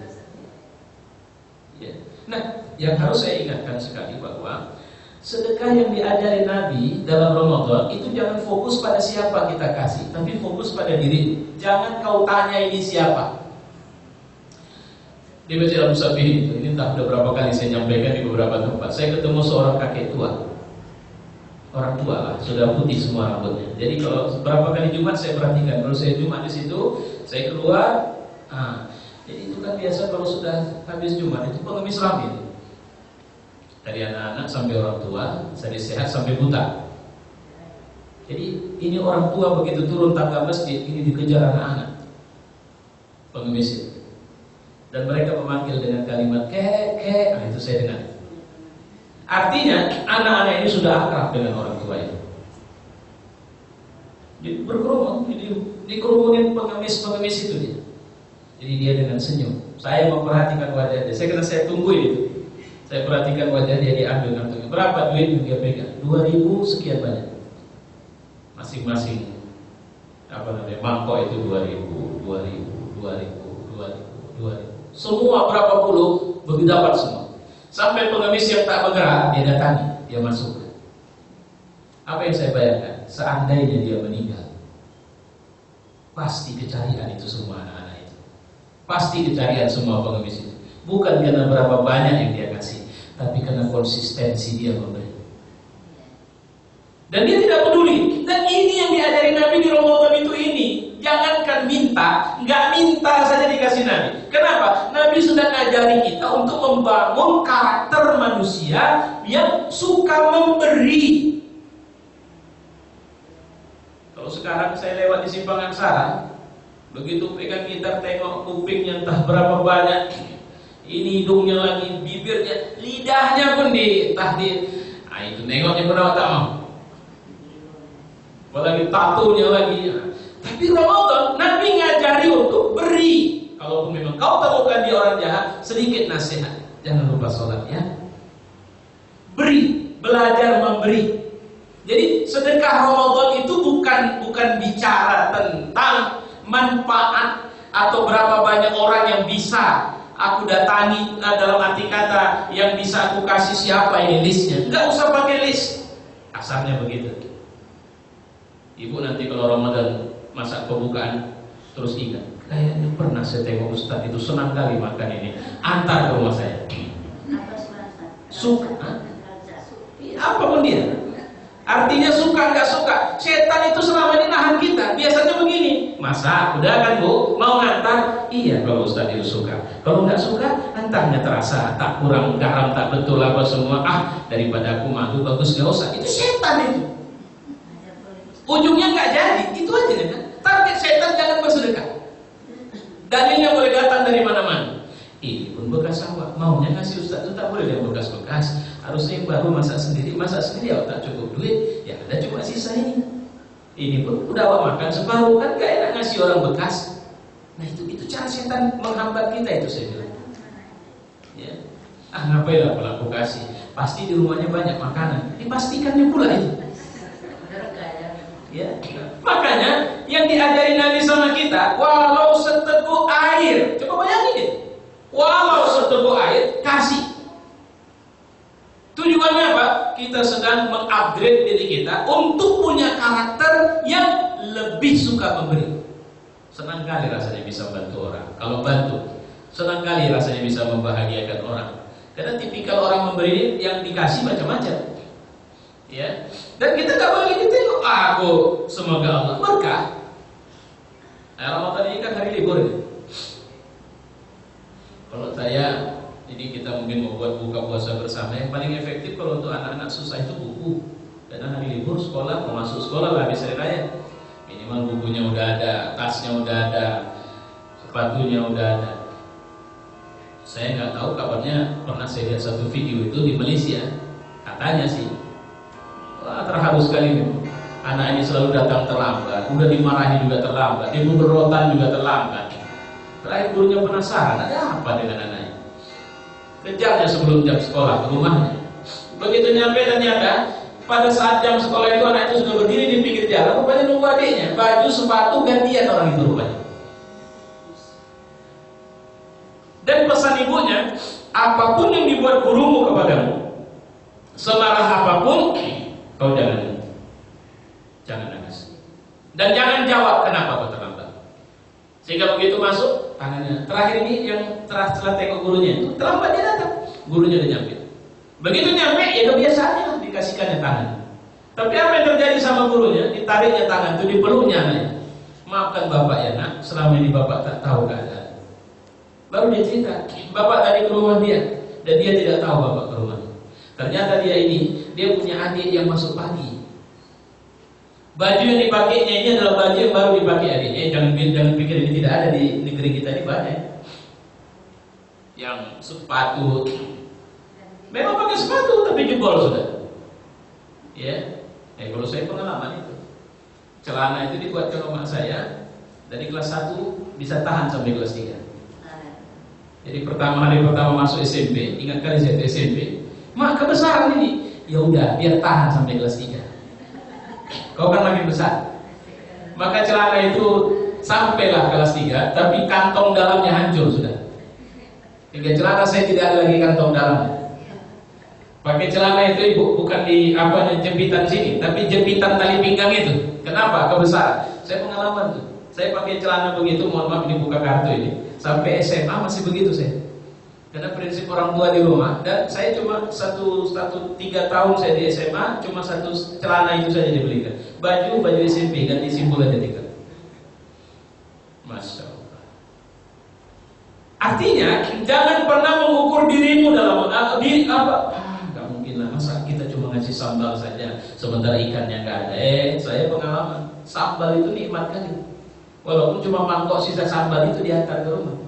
Ya. Nah, yang harus saya ingatkan sekali bahwa sedekah yang diajari Nabi dalam Ramadan itu jangan fokus pada siapa kita kasih, tapi fokus pada diri. Jangan kau tanya ini siapa. Di Masjid Al-Musabih itu, ini entah udah berapa kali saya nyampaikan di beberapa tempat. Saya ketemu seorang kakek tua, orang tua lah, sudah putih semua rambutnya. Jadi kalau berapa kali Jumat saya perhatikan, kalau saya Jumat di situ, saya keluar. Jadi itu kan biasa kalau sudah habis Jumat itu pengemis rame itu. Dari anak-anak sampai orang tua, dari sehat sampai buta. Jadi ini orang tua begitu turun tangga masjid, ini dikejar anak-anak pengemis itu. Dan mereka memanggil dengan kalimat kek, itu saya dengar. Artinya anak-anak ini sudah akrab dengan orang tua itu. Jadi berkerumun, jadi dikerumunin pengemis-pengemis itu dia. Jadi dia dengan senyum. Saya memperhatikan wajah dia. Saya tunggu itu. Saya perhatikan wajah dia, diambil kantongnya. Berapa duit yang dia pegang? 2.000 sekian banyak. Masing-masing mangkok itu 2.000. Semua berapa puluh begitu dapat semua. Sampai pengemis yang tak bergerak dia datangi, dia masuk. Apa yang saya bayangkan? Seandainya dia meninggal, pasti kecarian itu semua anak-anak itu. Pasti kecarian semua pengemis itu. Bukan karena berapa banyak yang dia kasih, tapi karena konsistensi dia memberi. Dan dia tidak peduli. Dan ini yang diajari Nabi di Ramadan itu ini. Jangankan minta, nggak minta saja dikasih Nabi. Kenapa? Nabi sudah ngajari kita untuk membangun karakter manusia yang suka memberi. Kalau sekarang saya lewat di Simpang Aksara, begitu pegang gitar tengok kupingnya entah berapa banyak, ini hidungnya lagi, bibirnya, lidahnya pun itu nengoknya pernah tak mau. Apalagi tatunya lagi. Tapi Ramadan Nabi ngajari untuk beri. Kalau memang kau temukan dia orang jahat, sedikit nasihat, jangan lupa sholat ya. Beri, belajar memberi. Jadi sedekah Ramadan itu bukan bicara tentang manfaat atau berapa banyak orang yang bisa aku datangi, dalam arti kata yang bisa aku kasih siapa ini listnya. Enggak usah pakai list. Kasarnya begitu. Ibu nanti kalau Ramadan masak pembukaan terus ingat, kayaknya pernah saya tengok Ustaz itu senang kali makan ini, antar ke rumah saya. Suka? Apapun dia. Artinya suka nggak suka. Setan itu selama ini nahan kita. Biasanya begini, masak, udah kan Bu, mau ngantar? Iya kalau Ustaz itu suka. Kalau nggak suka, antarnya terasa tak kurang garam, tak betul apa semua. Daripada aku malu, bagus nggak usah. Itu setan itu. Ujungnya nggak jadi, itu aja kan. Target setan jangan bersedekah. Dalilnya boleh datang dari mana-mana. Ini pun bekas sawah, maunya ngasih Ustaz itu tak boleh yang bekas-bekas. Harusnya yang baru masak sendiri ya tak cukup duit, ya ada cuma sisa ini. Ini pun udah awak makan separuh, kan gak enak ngasih orang bekas. Nah itu cara setan menghambat kita itu saya bilang. Ya. Ngapain lah kalau aku kasih? Pasti di rumahnya banyak makanan. Dipastikannya pula itu. Ya. Makanya yang diajari Nabi sama kita, walau seteguk air, coba bayangin deh, walau seteguk air kasih. Tujuannya apa? Kita sedang mengupgrade diri kita untuk punya karakter yang lebih suka memberi. Senang kali rasanya bisa bantu orang. Kalau bantu, senang kali rasanya bisa membahagiakan orang. Karena tipikal orang memberi yang dikasih macam-macam. Ya, dan kita nggak boleh gitu. Aku semoga Allah berkah. Ramadan ini kan hari libur ya. Kalau saya, jadi kita mungkin membuat buka puasa bersama. Yang paling efektif kalau untuk anak-anak susah itu buku. Karena hari libur sekolah, mau masuk sekolah lah habis hari raya. Minimal bukunya udah ada, tasnya udah ada, sepatunya udah ada. Saya nggak tahu kabarnya, pernah saya lihat satu video itu di Malaysia. Katanya sih, wah terharu sekali nih. Anak ini selalu datang terlambat, udah dimarahi juga terlambat, dipukul rotan juga terlambat. Terakhir gurunya penasaran, ada apa dengan anaknya? Kejarnya sebelum jam sekolah ke rumahnya. Begitu nyampe ternyata pada saat jam sekolah itu anak itu sudah berdiri di pinggir jalan, rupanya nunggu adiknya, baju sepatu gantian orang itu rupanya. Dan pesan ibunya, apapun yang dibuat gurumu kepadamu, semarah apapun, kau jangan nangis. Dan jangan jawab kenapa kau terlambat. Sehingga begitu masuk, tangannya terakhir ini yang setelah tengok gurunya itu terlambat dia datang, gurunya udah nyampe. Begitu nyampe, ya kebiasaannya lah dikasihkannya tangan. Tapi apa yang terjadi sama gurunya? Ditariknya tangan itu, dipeluknya anaknya. Maafkan bapak ya nak, selama ini bapak tak tahu keadaan. Baru dia cerita, bapak tadi ke rumah dia, dan dia tidak tahu bapak ke rumah. Ternyata dia punya adik yang masuk pagi. Baju yang dipakainya ini adalah baju yang baru dipakai adiknya. Jangan pikir ini tidak ada di negeri kita, ini banyak. Yang sepatu, memang pakai sepatu tapi jebol sudah. Ya, kalau saya pengalaman itu, celana itu dibuatkan rumah saya dari kelas 1 bisa tahan sampai kelas 3. Jadi hari pertama masuk SMP, ingat kali saya itu SMP, mak kebesaran ini, ya udah biar tahan sampai kelas 3. Kau kan makin besar. Maka celana itu sampailah kelas 3, tapi kantong dalamnya hancur sudah. Hingga celana saya tidak ada lagi kantong dalamnya. Pakai celana itu ibu bukan di jempitan sini, tapi jempitan tali pinggang itu. Kenapa? Kebesaran. Saya pengalaman tuh. Saya pakai celana begitu, mohon maaf ini buka kartu ini. Sampai SMA masih begitu saya. Karena prinsip orang tua di rumah, dan saya cuma 3 tahun saya di SMA, cuma 1 celana itu saja dibelikan. Baju SMP ganti simpul aja 3. Masya Allah. Artinya jangan pernah mengukur dirimu dalam diri apa. Gak mungkin lah, masa kita cuma ngasih sambal saja sementara ikannya nggak ada. Saya pengalaman, sambal itu nikmat kali. Walaupun cuma mangkok sisa sambal itu diantar ke rumah.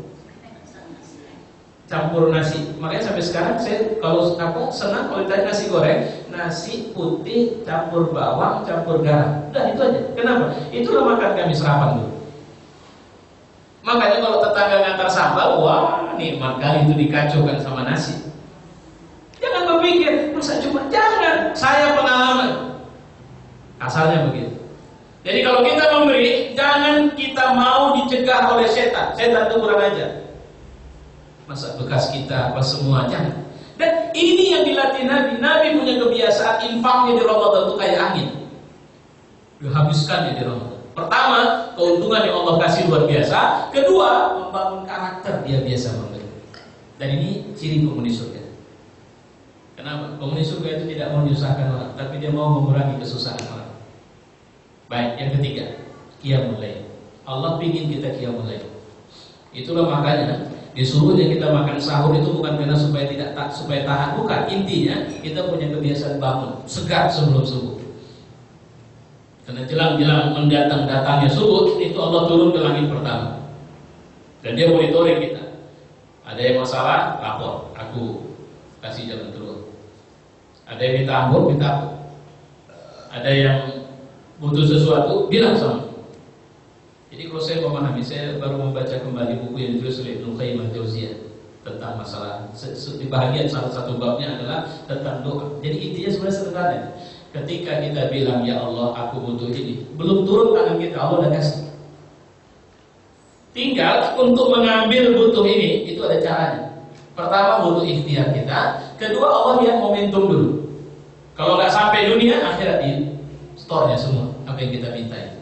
Campur nasi. Makanya sampai sekarang saya kalau senang kalau ditanya nasi goreng, nasi putih campur bawang, campur garam. Udah itu aja. Kenapa? Itulah makan kami sarapan dulu. Makanya kalau tetangga ngantar sambal, wah nikmat kali itu dikacaukan sama nasi. Jangan berpikir, masa cuma jangan. Saya pengalaman. Asalnya begitu. Jadi kalau kita memberi, jangan kita mau dicegah oleh setan. Setan itu kurang ajar. Masa bekas kita apa semua, jangan. Dan ini yang dilatih Nabi. Nabi punya kebiasaan infaknya di Ramadhan itu kayak angin. Dihabiskannya di Ramadhan. Pertama, keuntungan yang Allah kasih luar biasa. Kedua, membangun karakter dia biasa memberi. Dan ini ciri penghuni surga. Kenapa? Penghuni surga itu tidak mau menyusahkan orang, tapi dia mau mengurangi kesusahan orang. Baik, yang ketiga, qiyamul lail. Allah ingin kita qiyamul lail. Itulah makanya disuruhnya kita makan sahur itu bukan karena supaya tahan, bukan. Intinya kita punya kebiasaan bangun segar sebelum subuh. Karena jelang-jelang datangnya subuh, itu Allah turun ke langit pertama. Dan dia monitoring kita. Ada yang masalah, lapor, aku kasih jalan turun. Ada yang minta ampun, minta ampun. Ada yang butuh sesuatu, bilang sama. Jadi kalau saya memahami, saya baru membaca kembali buku yang ditulis oleh Ibnu Qayyim al-Jauziyah tentang masalah di bahagian salah satu babnya adalah tentang doa. Jadi intinya sebenarnya sederhana. Ketika kita bilang ya Allah aku butuh ini, belum turun tangan kita, Allah udah kasih. Tinggal untuk mengambil butuh ini, itu ada caranya. Pertama butuh ikhtiar kita, kedua Allah lihat momentum dulu. Kalau nggak sampai dunia, akhirat di store-nya semua apa yang kita minta itu.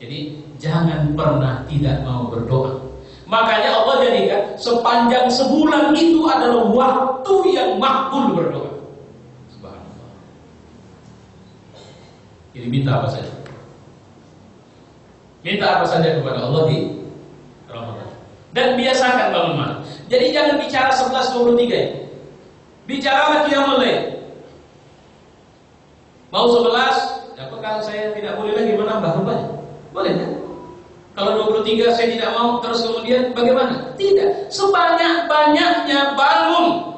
Jadi jangan pernah tidak mau berdoa. Makanya Allah jadikan sepanjang sebulan itu adalah waktu yang makbul berdoa. Subhanallah. Jadi minta apa saja. Minta apa saja kepada Allah di Ramadhan. Dan biasakan bangun malam. Jadi jangan bicara 11.23 ya. Bicaralah qiyamul lail. Mau 11, apa kalau saya tidak boleh lagi menambah rupanya? Boleh kan? Kalau 23 saya tidak mau, terus kemudian bagaimana? Tidak. Sebanyak-banyaknya bangun.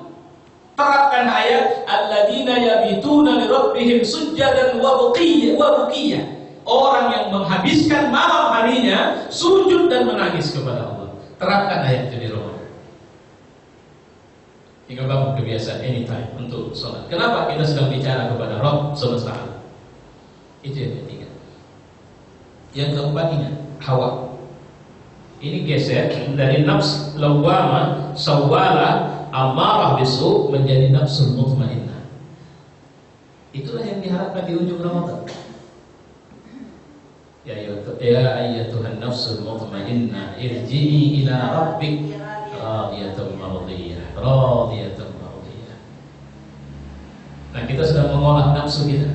Terapkan ayat alladzina yabituna li rabbihim rabbihim sujjadan wa buqiyah. Orang yang menghabiskan malam harinya sujud dan menangis kepada Allah. Terapkan ayat itu di rumah. Hingga bangun kebiasaan anytime untuk sholat. Kenapa? Kita sedang bicara kepada Rabb semesta alam. Itu yang ketiga. Yang keempat, ingat hawa. Ini geser dari nafs lawwamah, sawwalah, amarah bisu menjadi nafsul mutmainnah. Itulah yang diharapkan di ujung Ramadhan. Ya ayyatuhan nafsul mutmainnah irji'i ila rabbik radiyatan mardiyah. Nah, kita sedang mengolah nafsu kita.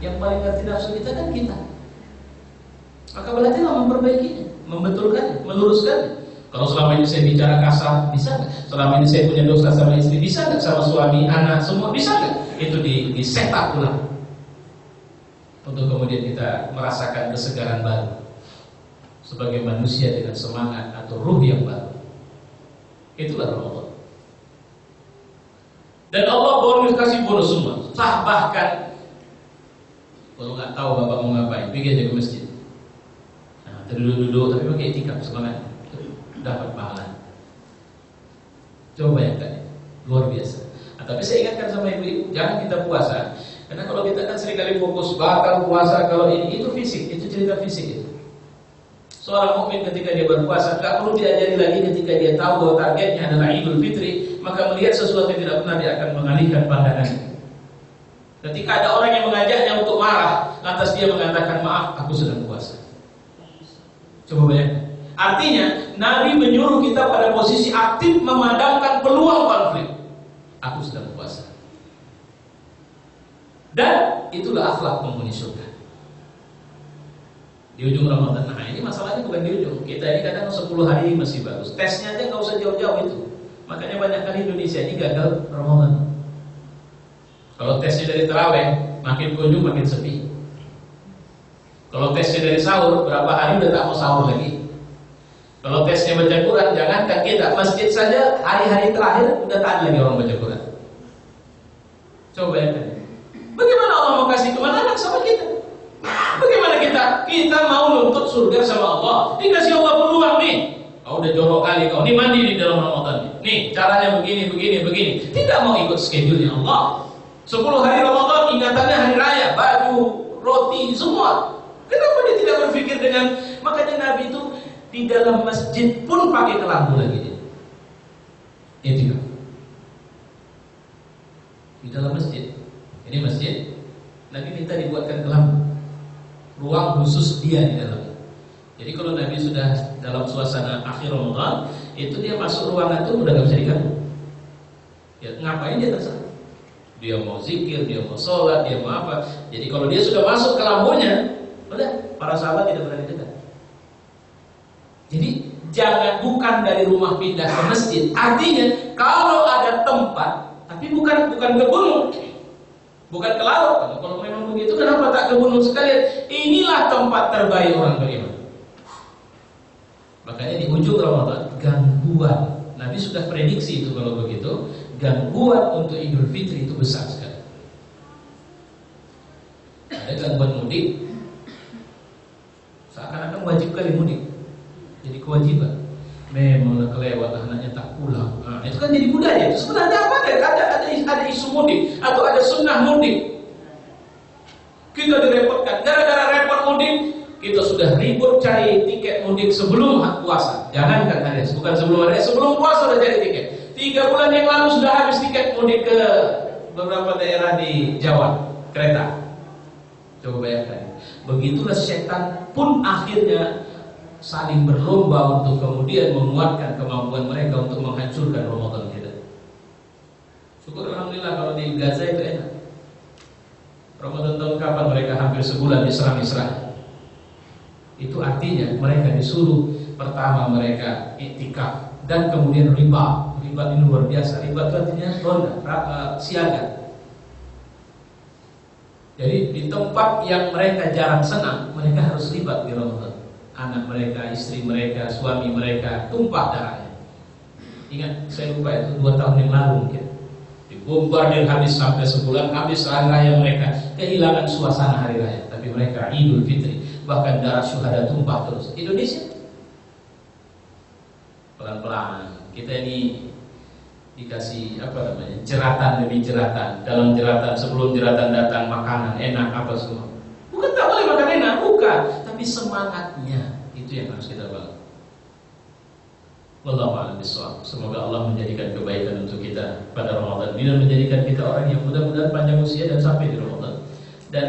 Yang paling ngerti nafsu kita kan kita. Maka berarti memperbaikinya, membetulkannya, meluruskannya. Kalau selama ini saya bicara kasar, bisa nggak? Selama ini saya punya dosa sama istri, bisa nggak? Sama suami, anak, semua bisa nggak? Itu di setup ulang. Untuk kemudian kita merasakan kesegaran baru sebagai manusia dengan semangat atau ruh yang baru. Itulah Ramadan. Dan Allah bonus kasih bonus semua. Bahkan kalau nggak tahu bapak mau ngapain, pergi aja ke masjid. Nah, duduk-duduk tapi pakai itikaf semangat, dapat pahala. Coba bayangkan, luar biasa. Nah, tapi saya ingatkan sama ibu-ibu, jangan kita puasa. Karena kalau kita kan seringkali fokus bakal puasa, kalau ini itu fisik, itu cerita fisik itu. Seorang mukmin ketika dia berpuasa tak perlu diajari lagi ketika dia tahu bahwa targetnya adalah Idul Fitri, maka melihat sesuatu yang tidak pernah dia akan mengalihkan pandangannya. Ketika ada orang yang mengajaknya untuk marah, lantas dia mengatakan maaf, aku sedang puasa. Coba bayangkan. Artinya Nabi menyuruh kita pada posisi aktif memadamkan peluang konflik. Aku sedang puasa. Dan itulah akhlak penghuni surga. Di ujung Ramadhan. Nah, ini masalahnya bukan di ujung. Kita ini kadang 10 hari masih bagus. Tesnya aja nggak usah jauh-jauh itu. Makanya banyak kali Indonesia ini gagal Ramadhan. Kalau tesnya dari tarawih, makin kunjung makin sepi. Kalau tesnya dari sahur, berapa hari udah tak mau sahur lagi. Kalau tesnya baca Quran, jangankan kita, masjid saja hari-hari terakhir udah tak ada lagi orang baca Quran. Coba ya. Bagaimana Allah mau kasih kemenangan sama kita? Bagaimana kita mau nuntut surga sama Allah? Dikasih Allah peluang nih. Kau udah jorok kali kau. Nih mandi di dalam Ramadhan. Nih caranya begini. Tidak mau ikut schedule-nya Allah. 10 hari Ramadhan ingatannya hari raya, baju, roti, semua. Kenapa dia tidak berpikir dengan? Makanya Nabi itu di dalam masjid pun pakai kelambu lagi dia. Itu di dalam masjid. Ini masjid, Nabi minta dibuatkan kelambu, ruang khusus dia di dalamnya. Jadi kalau Nabi sudah dalam suasana akhir Ramadan, itu dia masuk ruangan itu udah gak bisa diganggu. Ya, ngapain dia terserah. Dia mau zikir, dia mau sholat, dia mau apa. Jadi kalau dia sudah masuk ke lampunya, udah para sahabat tidak berani dekat. Jadi bukan dari rumah pindah ke masjid. Artinya kalau ada tempat, tapi bukan ke gunung, bukan ke laut. Kalau memang begitu, kenapa tak ke gunung sekalian? Inilah tempat terbaik orang beriman. Makanya di ujung Ramadan gangguan. Nabi sudah prediksi itu kalau begitu. Gangguan untuk Idul Fitri itu besar sekali. Ada gangguan mudik, seakan-akan wajib kali mudik. Jadi kewajiban. Memanglah kelewat anaknya tak pulang. Nah, itu kan jadi budaya. Itu sebenarnya apa? Ada isu mudik atau ada sunnah mudik. Kita direpotkan. Gara-gara repot mudik, kita sudah ribut cari tiket mudik sebelum puasa. Jangankan hari, bukan sebelum hari, sebelum puasa sudah cari tiket. 3 bulan yang lalu sudah habis tiket mudik ke beberapa daerah di Jawa, kereta. Coba bayangkan. Begitulah setan pun akhirnya saling berlomba untuk kemudian menguatkan kemampuan mereka untuk menghancurkan Ramadan kita. Syukur alhamdulillah kalau di Gaza itu enak. Ramadan tahun kapan mereka hampir sebulan diserang-serang. Itu artinya mereka disuruh pertama mereka iktikaf dan kemudian riba. Riba ini luar biasa. Riba itu artinya ronda, siaga. Jadi di tempat yang mereka jarang senang, mereka harus libat di Ramadan. Anak mereka, istri mereka, suami mereka tumpah darahnya. Ingat, saya lupa itu 2 tahun yang lalu mungkin. Dibombardir habis sampai sebulan, habis hari raya mereka, kehilangan suasana hari raya. Tapi mereka Idul Fitri, bahkan darah syuhada tumpah terus. Indonesia pelan-pelan kita ini dikasih jeratan demi jeratan. Dalam jeratan, sebelum jeratan datang makanan enak apa semua. Bukan tak boleh makan enak, bukan. Tapi semangatnya itu yang harus kita bangun. Wallahu a'lam bishawab. Semoga Allah menjadikan kebaikan untuk kita pada Ramadhan ini dan menjadikan kita orang yang mudah-mudahan panjang usia dan sampai di Ramadhan. Dan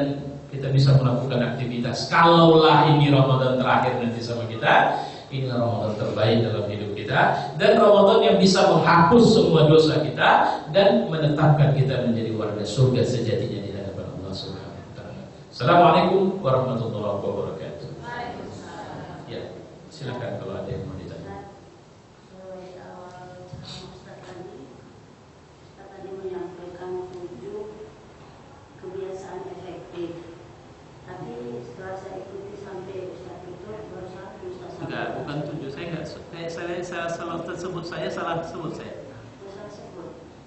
kita bisa melakukan aktivitas. Kalaulah ini Ramadhan terakhir nanti sama kita, inilah Ramadhan terbaik dalam hidup kita, dan Ramadhan yang bisa menghapus semua dosa kita dan menetapkan kita menjadi warga surga sejatinya di hadapan Allah Subhanahu wa taala. Assalamualaikum warahmatullahi wabarakatuh. Ya, silakan kalau ada yang mau ditanya. Menyampaikan 7 kebiasaan efektif, tapi setelah saya ikuti sampai Ustaz itu baru 1 Ustaz. Enggak, bukan 7. Saya salah tersebut, saya salah sebut saya.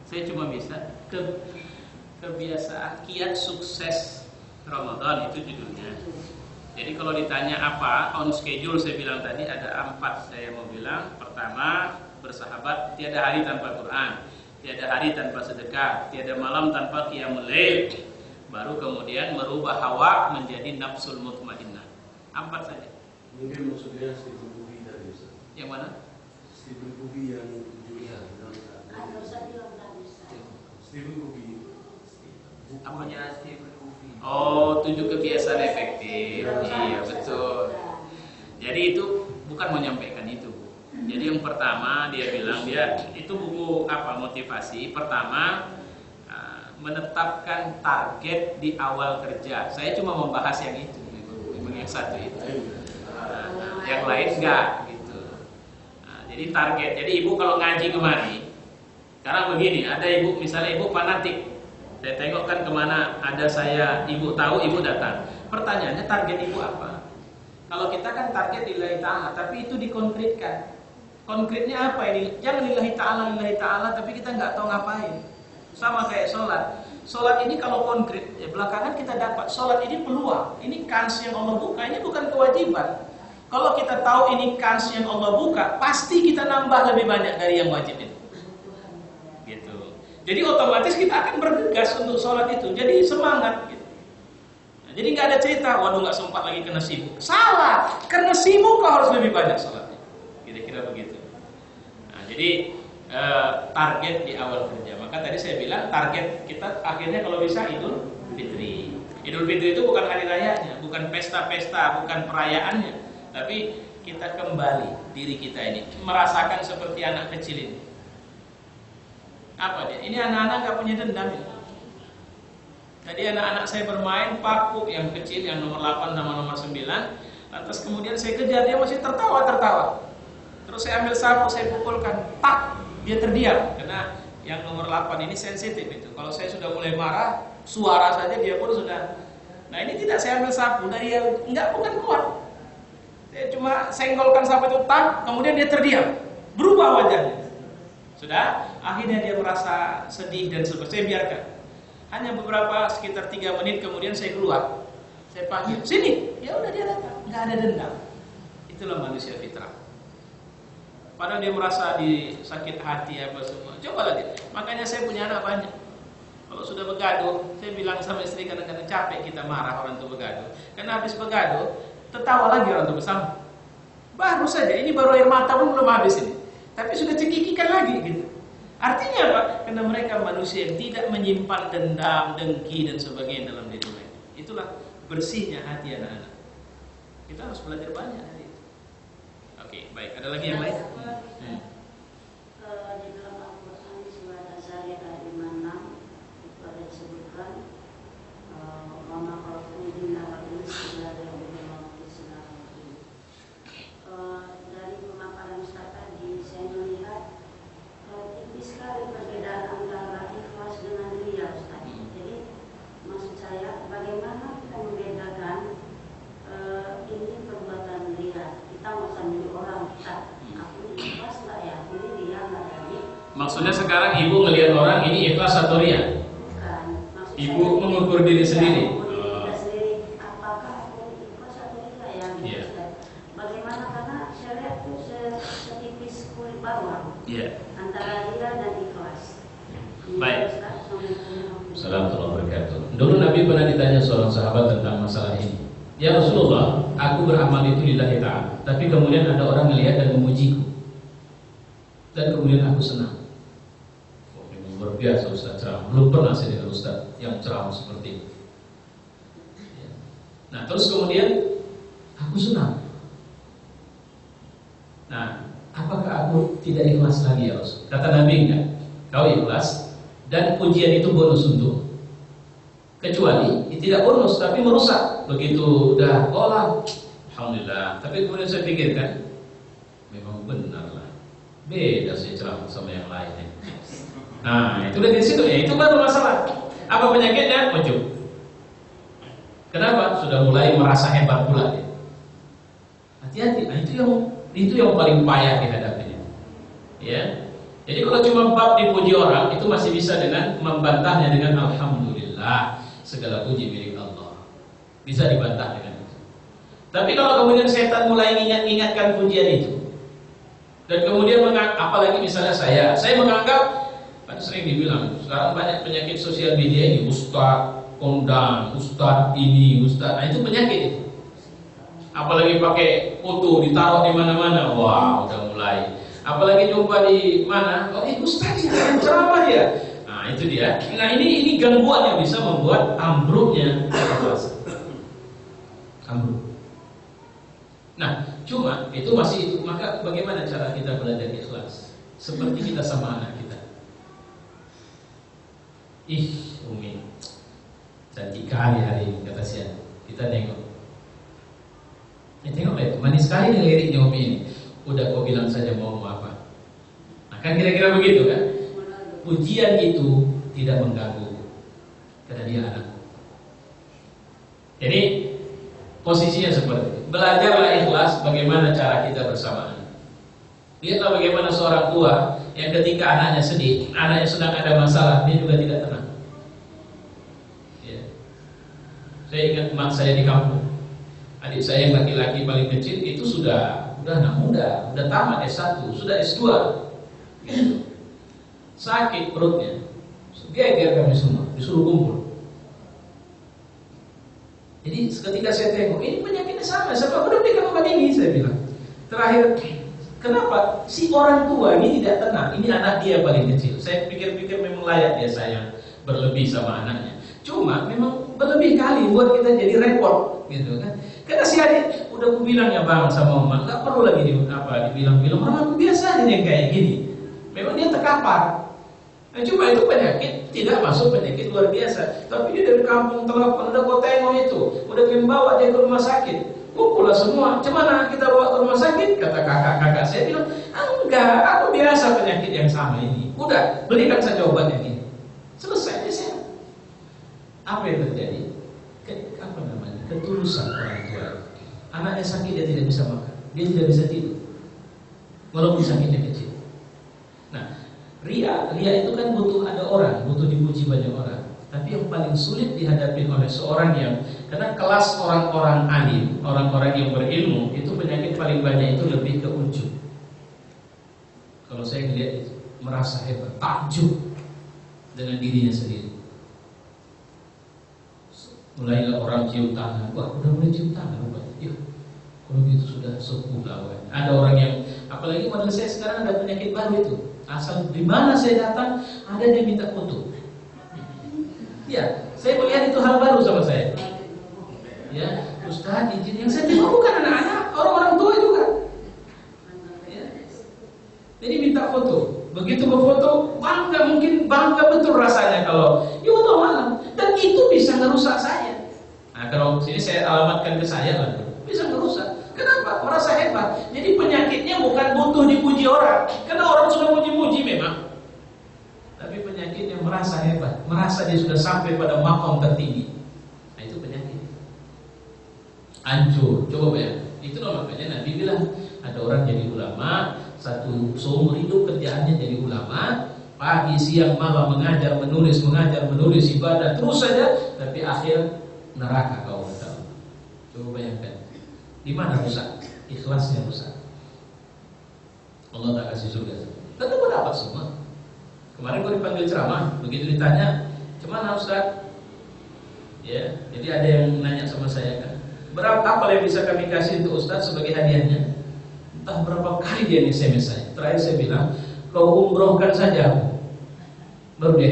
Saya cuma bisa kebiasaan Kiat Sukses Ramadhan itu judulnya. Jadi kalau ditanya apa on schedule, saya bilang tadi ada 4. Saya mau bilang pertama, bersahabat, tiada hari tanpa Quran, tiada hari tanpa sedekah, tiada malam tanpa qiyamul lail. Baru kemudian merubah hawa menjadi nafsul mutmainnah. 4 saja. Mungkin maksudnya Stephen Covey tadi, Ustaz. Yang mana? Stephen Covey yang 7 ya. Stephen Covey. Apanya Stephen Covey? Oh, 7 kebiasaan efektif. Iya, betul. Jadi itu bukan menyampaikan itu. Jadi yang pertama dia bilang, dia itu buku motivasi. Pertama, menetapkan target di awal kerja. Saya cuma membahas yang itu, yang satu itu. Yang lain enggak gitu. Jadi target. Jadi ibu kalau ngaji kemari, sekarang begini, ada ibu, misalnya ibu fanatik. Saya tengok kan kemana ada saya, ibu tahu, ibu datang. Pertanyaannya target ibu apa? Kalau kita kan target lillahi ta'ala, tapi itu dikonkretkan. Konkretnya apa ini? Jangan lillahi ta'ala, tapi kita nggak tahu ngapain. Sama kayak sholat. Sholat ini kalau konkret, ya belakangan kita dapat. Sholat ini peluang, ini kans yang Allah buka, ini bukan kewajiban. Kalau kita tahu ini kans yang Allah buka, pasti kita nambah lebih banyak dari yang wajib itu. Gitu. Jadi otomatis kita akan bergegas untuk sholat itu. Jadi semangat gitu. Nah, jadi nggak ada cerita, waduh nggak sempat lagi kena sibuk. Salah, karena sibuk kau harus lebih banyak sholatnya. Kira-kira begitu. Nah, jadi target di awal kerja. Maka tadi saya bilang target kita akhirnya kalau bisa Idul Fitri. Idul Fitri itu bukan hari rayanya, bukan pesta-pesta, bukan perayaannya, tapi kita kembali diri kita ini merasakan seperti anak kecil ini. Apa dia? Ini anak-anak nggak punya dendam ini. Tadi anak-anak saya bermain paku yang kecil, yang nomor 8 sama nomor 9. Lantas kemudian saya kejar, dia masih tertawa. Terus saya ambil sapu, saya pukulkan, tak, dia terdiam. Karena yang nomor 8 ini sensitif itu. Kalau saya sudah mulai marah, suara saja dia pun sudah. Nah ini tidak saya ambil sapu, dari yang bukan kuat. Saya cuma senggolkan sapu itu, tak, kemudian dia terdiam, berubah wajahnya. Sudah, akhirnya dia merasa sedih dan sebagainya. Saya biarkan. Hanya beberapa sekitar 3 menit kemudian saya keluar. Saya panggil, sini. Ya udah dia datang, nggak ada dendam. Itulah manusia fitrah. Padahal dia merasa sakit hati apa semua. Cobalah dia. Makanya saya punya anak banyak. Kalau sudah begaduh, saya bilang sama istri kadang-kadang capek kita marah orang itu begaduh. Karena habis begaduh, tertawa lagi orang itu bersama. Baru saja, ini baru air mata pun belum habis ini. Tapi sudah cekikikan lagi gitu. Artinya apa? Karena mereka manusia yang tidak menyimpan dendam, dengki dan sebagainya dalam diri mereka. Itulah bersihnya hati anak-anak. Kita harus belajar banyak hari itu. Oke, baik. Ada lagi yang lain? Di dalam Al-Quran di surat Az-Zariyat ayat 56 itu ada disebutkan mama khalaqul jinna wal insa illa liya'budun. Dari pemaparan Ustaz tadi saya melihat tipis sekali perbedaan antara ikhlas dengan riya, Ustaz. Jadi maksud saya bagaimana kita membedakan ini perbuatan riya. Kita mau sambil orang kita aku ikhlas nggak ya, ini riya nggak ya? Maksudnya sekarang ibu ngelihat orang ini ikhlas diri sendiri. Diri sendiri. Apakah aku ikhlas atau tidak ya? Iya. Bagaimana, karena saya lihat tuh setipis kulit bawang Iya. antara ria dan ikhlas. Baik. Assalamualaikum. Assalamualaikum warahmatullahi wabarakatuh. Dulu Nabi pernah ditanya seorang sahabat tentang masalah ini. Ya Rasulullah, aku beramal itu lillahi ta'ala, tapi kemudian ada orang melihat dan memujiku, dan kemudian aku senang. Oh, ini luar biasa Ustaz ceramah. Belum pernah saya dengar Ustaz yang ceramah seperti itu. Ya. Nah terus kemudian aku senang. Nah, apakah aku tidak ikhlas lagi ya Rasul? Kata Nabi, enggak. Kau ikhlas dan pujian itu bonus untuk. Kecuali tidak bonus tapi merusak. Begitu udah tolak, alhamdulillah. Tapi kemudian saya pikirkan, memang benar lah. Beda saya ceramah sama yang lainnya. Nah, itu dari situ ya, itu baru masalah. Apa penyakitnya? Ujub. Kenapa? Sudah mulai merasa hebat pula dia. Hati-hati. Nah, itu yang paling payah dihadapinya. Ya. Jadi kalau cuma bab dipuji orang, itu masih bisa dengan membantahnya dengan alhamdulillah, segala puji milik Allah. Bisa dibantah dengan itu. Tapi kalau kemudian setan mulai ingatkan pujian itu, dan kemudian apalagi misalnya saya menganggap, kan sering dibilang sekarang banyak penyakit sosial media ini, ustaz kondang, ustaz ini, ustaz, nah itu penyakit itu. Apalagi pakai foto ditaruh di mana-mana, wah udah mulai. Apalagi jumpa di mana, oh ustaz yang ceramah ya. Nah itu dia. Nah ini gangguan yang bisa membuat ambruknya keikhlasan. Ambruk. Nah, cuma itu masih itu. Maka bagaimana cara kita belajar ikhlas? Seperti kita sama anak kita. Ih, Umi, cantik kali hari ini kata Sian. Kita nengok. Tengok lihat, manis sekali nih liriknya Umi ini. Udah kau bilang saja mau apa. Nah, kan kira-kira begitu kan? Pujian itu tidak mengganggu karena dia anak. Jadi posisinya seperti itu. Belajarlah ikhlas bagaimana cara kita bersama anak. Lihatlah bagaimana seorang tua yang ketika anaknya sedih, anaknya sedang ada masalah, dia juga tidak tenang. Ya. Saya ingat teman saya di kampung, adik saya yang laki-laki paling kecil itu sudah anak muda, sudah tamat S1, sudah S2, gitu. Sakit perutnya, geger kami semua, disuruh kumpul. Jadi ketika saya tengok, ini penyakitnya sama, sebab udah berikan obat ini, saya bilang. Terakhir, kenapa si orang tua ini tidak tenang? Ini anak dia paling kecil. Saya pikir-pikir memang layak dia sayang berlebih sama anaknya. Cuma memang berlebih kali buat kita jadi repot, gitu kan? Karena si adik udah aku bilang ya bang sama mama, nggak perlu lagi dibilang-bilang, orang aku biasa aja yang kayak gini. Memang dia terkapar. Nah, cuma itu penyakit tidak masuk penyakit luar biasa. Tapi dia dari kampung telepon, udah kau tengok itu, udah membawa dia ke rumah sakit. Kumpullah semua. Cemana kita bawa ke rumah sakit? Kata kakak-kakak saya bilang, enggak, aku biasa penyakit yang sama ini. Udah, belikan saja obatnya ini. Selesai dia sehat. Apa yang terjadi? Ketulusan orang tua. Anaknya sakit dia tidak bisa makan, dia tidak bisa tidur, walaupun sakitnya kecil. Nah, ria itu kan butuh ada orang, butuh dipuji banyak orang. Tapi yang paling sulit dihadapi oleh seorang yang, karena kelas orang-orang alim, orang-orang yang berilmu, itu penyakit paling banyak itu lebih ke ujub. Kalau saya lihat itu, merasa hebat, takjub dengan dirinya sendiri. Mulailah orang cium tangan, wah udah mulai cium tangan, ya kalau gitu sudah sepuh lah. Ada orang yang, apalagi pada saya sekarang ada penyakit baru itu, asal di mana saya datang ada yang minta foto. Ya, saya melihat itu hal baru sama saya. Ya, Ustaz izin, yang saya terima bukan anak-anak, orang-orang tua juga. Ya. Jadi minta foto. Begitu berfoto, bangga betul rasanya kalau ya Allah malam. Dan itu bisa merusak saya. Nah kalau sini saya alamatkan ke saya lah, bisa merusak. Kenapa? Merasa hebat. Jadi penyakitnya bukan butuh dipuji orang, karena orang sudah muji-muji memang. Tapi penyakitnya merasa hebat, merasa dia sudah sampai pada maqam tertinggi. Nah itu penyakit. Hancur. Coba bayangkan. Itu makanya Nabi bilang ada orang jadi ulama, satu seumur hidup kerjaannya jadi ulama, Pagi, siang, malam mengajar, menulis, ibadah terus saja, tapi akhir neraka kau tahu. Coba bayangkan, di mana rusak? Ikhlasnya rusak. Allah tak kasih surga. Tentu dapat semua. Kemarin gue dipanggil ceramah, begitu ditanya, "Cuman Ustaz?" Ya, jadi ada yang nanya sama saya kan, "Berapa apa yang bisa kami kasih untuk Ustaz sebagai hadiahnya?" Entah berapa kali dia SMS saya. Terakhir saya bilang, "Kau umrohkan saja." Baru dia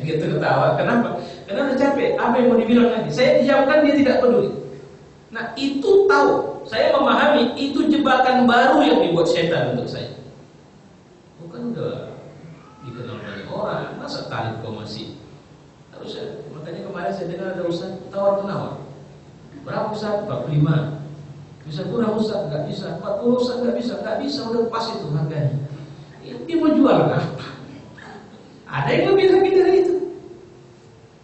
gitu ketawa. Kenapa? Karena udah capek. Apa yang mau dibilang lagi? Saya diamkan, dia tidak peduli. Nah, itu tahu. Saya memahami itu jebakan baru yang dibuat setan untuk saya. Bukan udah dikenal banyak orang, masa tarik kau masih harusnya. Makanya kemarin saya dengar ada Ustaz tawar-menawar. Berapa Ustaz? 45. Bisa kurang Ustaz? Enggak bisa. 40 Ustaz? Enggak bisa. Enggak bisa, udah pas itu harganya. Dia mau jual apa? Ada yang lebih lagi dari itu.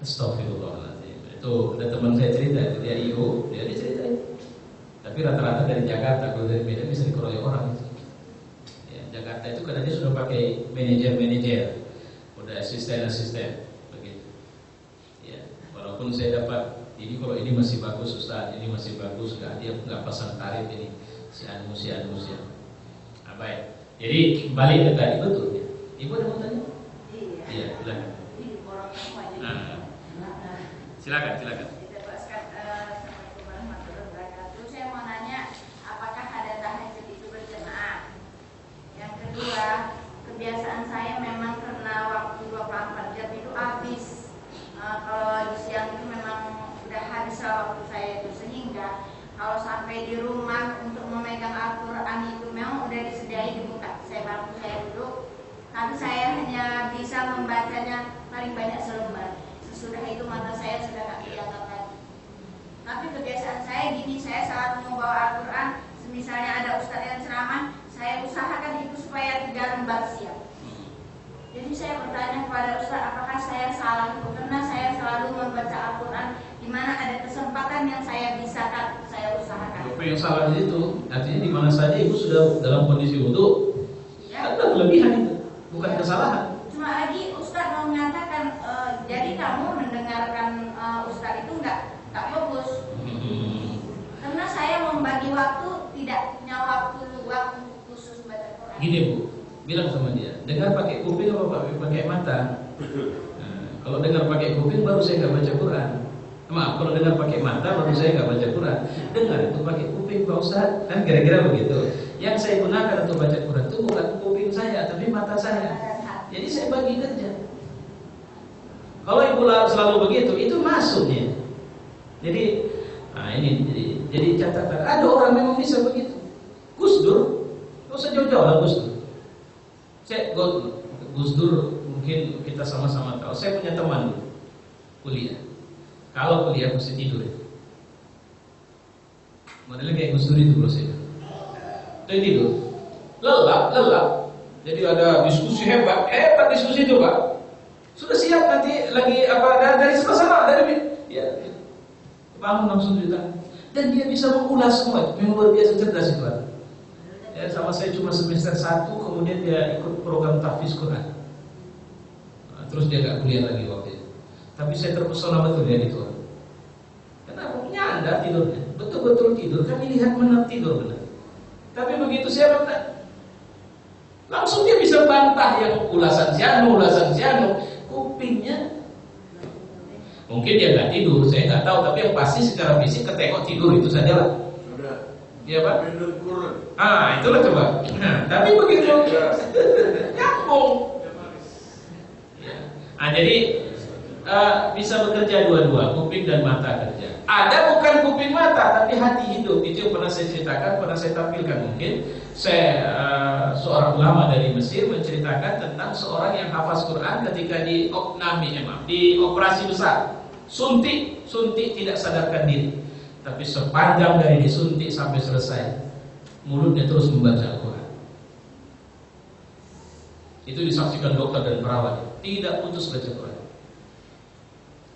Astagfirullahaladzim. Itu ada teman saya cerita, dia IO, dia ceritain. Tapi rata-rata dari Jakarta, kalau dari Medan bisa dikeroyok orang. Ya, Jakarta itu karena dia sudah pakai manajer, udah asisten begitu. Ya, walaupun saya dapat ini, kalau ini masih bagus Ustaz, ini masih bagus, dia nggak pasang tarif ini, si anu. Nah, baik. Jadi kembali ke tadi, betul ya. Ibu ada mau tanya? Iya, silakan. Silakan. Assalamualaikum warahmatullahi wabarakatuh. Saya mau nanya, apakah ada tahajud itu berjamaah? Yang kedua, kebiasaan saya memang karena waktu 24 jam itu habis. Kalau di siang itu memang udah habis waktu saya itu, sehingga kalau sampai di rumah untuk memegang Al-Quran itu memang udah disediai di muka saya duduk. Tapi saya hanya bisa membacanya paling banyak selembar. Sesudah itu mata saya sudah tak kelihatan lagi. Tapi kebiasaan saya gini, saya saat membawa Al-Quran, misalnya ada ustadz yang ceramah, saya usahakan itu supaya 3 lembar siap. Jadi saya bertanya kepada ustadz, apakah saya salah itu? Karena saya selalu membaca Al-Quran, di mana ada kesempatan yang saya bisakan, saya usahakan. Apa yang salah di situ? Artinya di mana saja ibu sudah dalam kondisi wudu, ya. Kan kelebihan itu. Bukan kesalahan. Cuma lagi Ustadz mau menyatakan, jadi kamu mendengarkan Ustadz itu enggak fokus. Karena saya membagi waktu, tidak punya waktu khusus baca Quran. Gini Bu, bilang sama dia, dengar pakai kuping apa pakai mata? Nah, kalau dengar pakai kuping baru saya nggak baca Quran. Maaf, kalau dengar pakai mata baru saya nggak baca Quran. Dengar itu pakai kuping Pak Ustadz, kan kira-kira begitu. Yang saya gunakan untuk baca Quran itu bukan kuping saya, tapi mata saya. Jadi saya bagi kerja. Kalau ibu selalu begitu, itu masuknya. Jadi, nah ini jadi catatan. Ada orang memang bisa begitu. Gus Dur, nggak usah jauh-jauh lah Gus Dur. Gus Dur mungkin kita sama-sama tahu. Saya punya teman kuliah. Kalau kuliah mesti tidur. Modelnya kayak Gus Dur itu bro saya. Tidur, lelap. Jadi ada diskusi hebat diskusi itu Pak. Sudah siap nanti lagi dari sebelah sana ya bangun langsung cerita. Dan dia bisa mengulas semua. Memang luar biasa cerdas itu. Ya, sama saya cuma semester 1, kemudian dia ikut program tahfiz Quran. Nah, terus dia gak kuliah lagi waktu itu. Tapi saya terpesona betul dia itu. Kenapa? Nyandar tidurnya, betul-betul tidur. Kami lihat menang tidur benar. Tapi begitu saya bantah, langsung dia bisa bantah yang ulasan sianu, kupingnya. Mungkin dia nggak tidur, saya nggak tahu. Tapi yang pasti secara fisik ketengok tidur itu saja lah. Iya Pak? Itulah coba. Nah, tapi begitu nyambung. Jadi bisa bekerja dua-dua, kuping dan mata kerja. Ada bukan kuping mata, tapi hati hidup. Itu yang pernah saya ceritakan, pernah saya tampilkan mungkin. Seorang ulama dari Mesir menceritakan tentang seorang yang hafaz Quran ketika di operasi besar. Suntik tidak sadarkan diri. Tapi sepanjang dari disuntik sampai selesai, mulutnya terus membaca Al-Quran. Itu disaksikan dokter dan perawat, tidak putus baca Quran.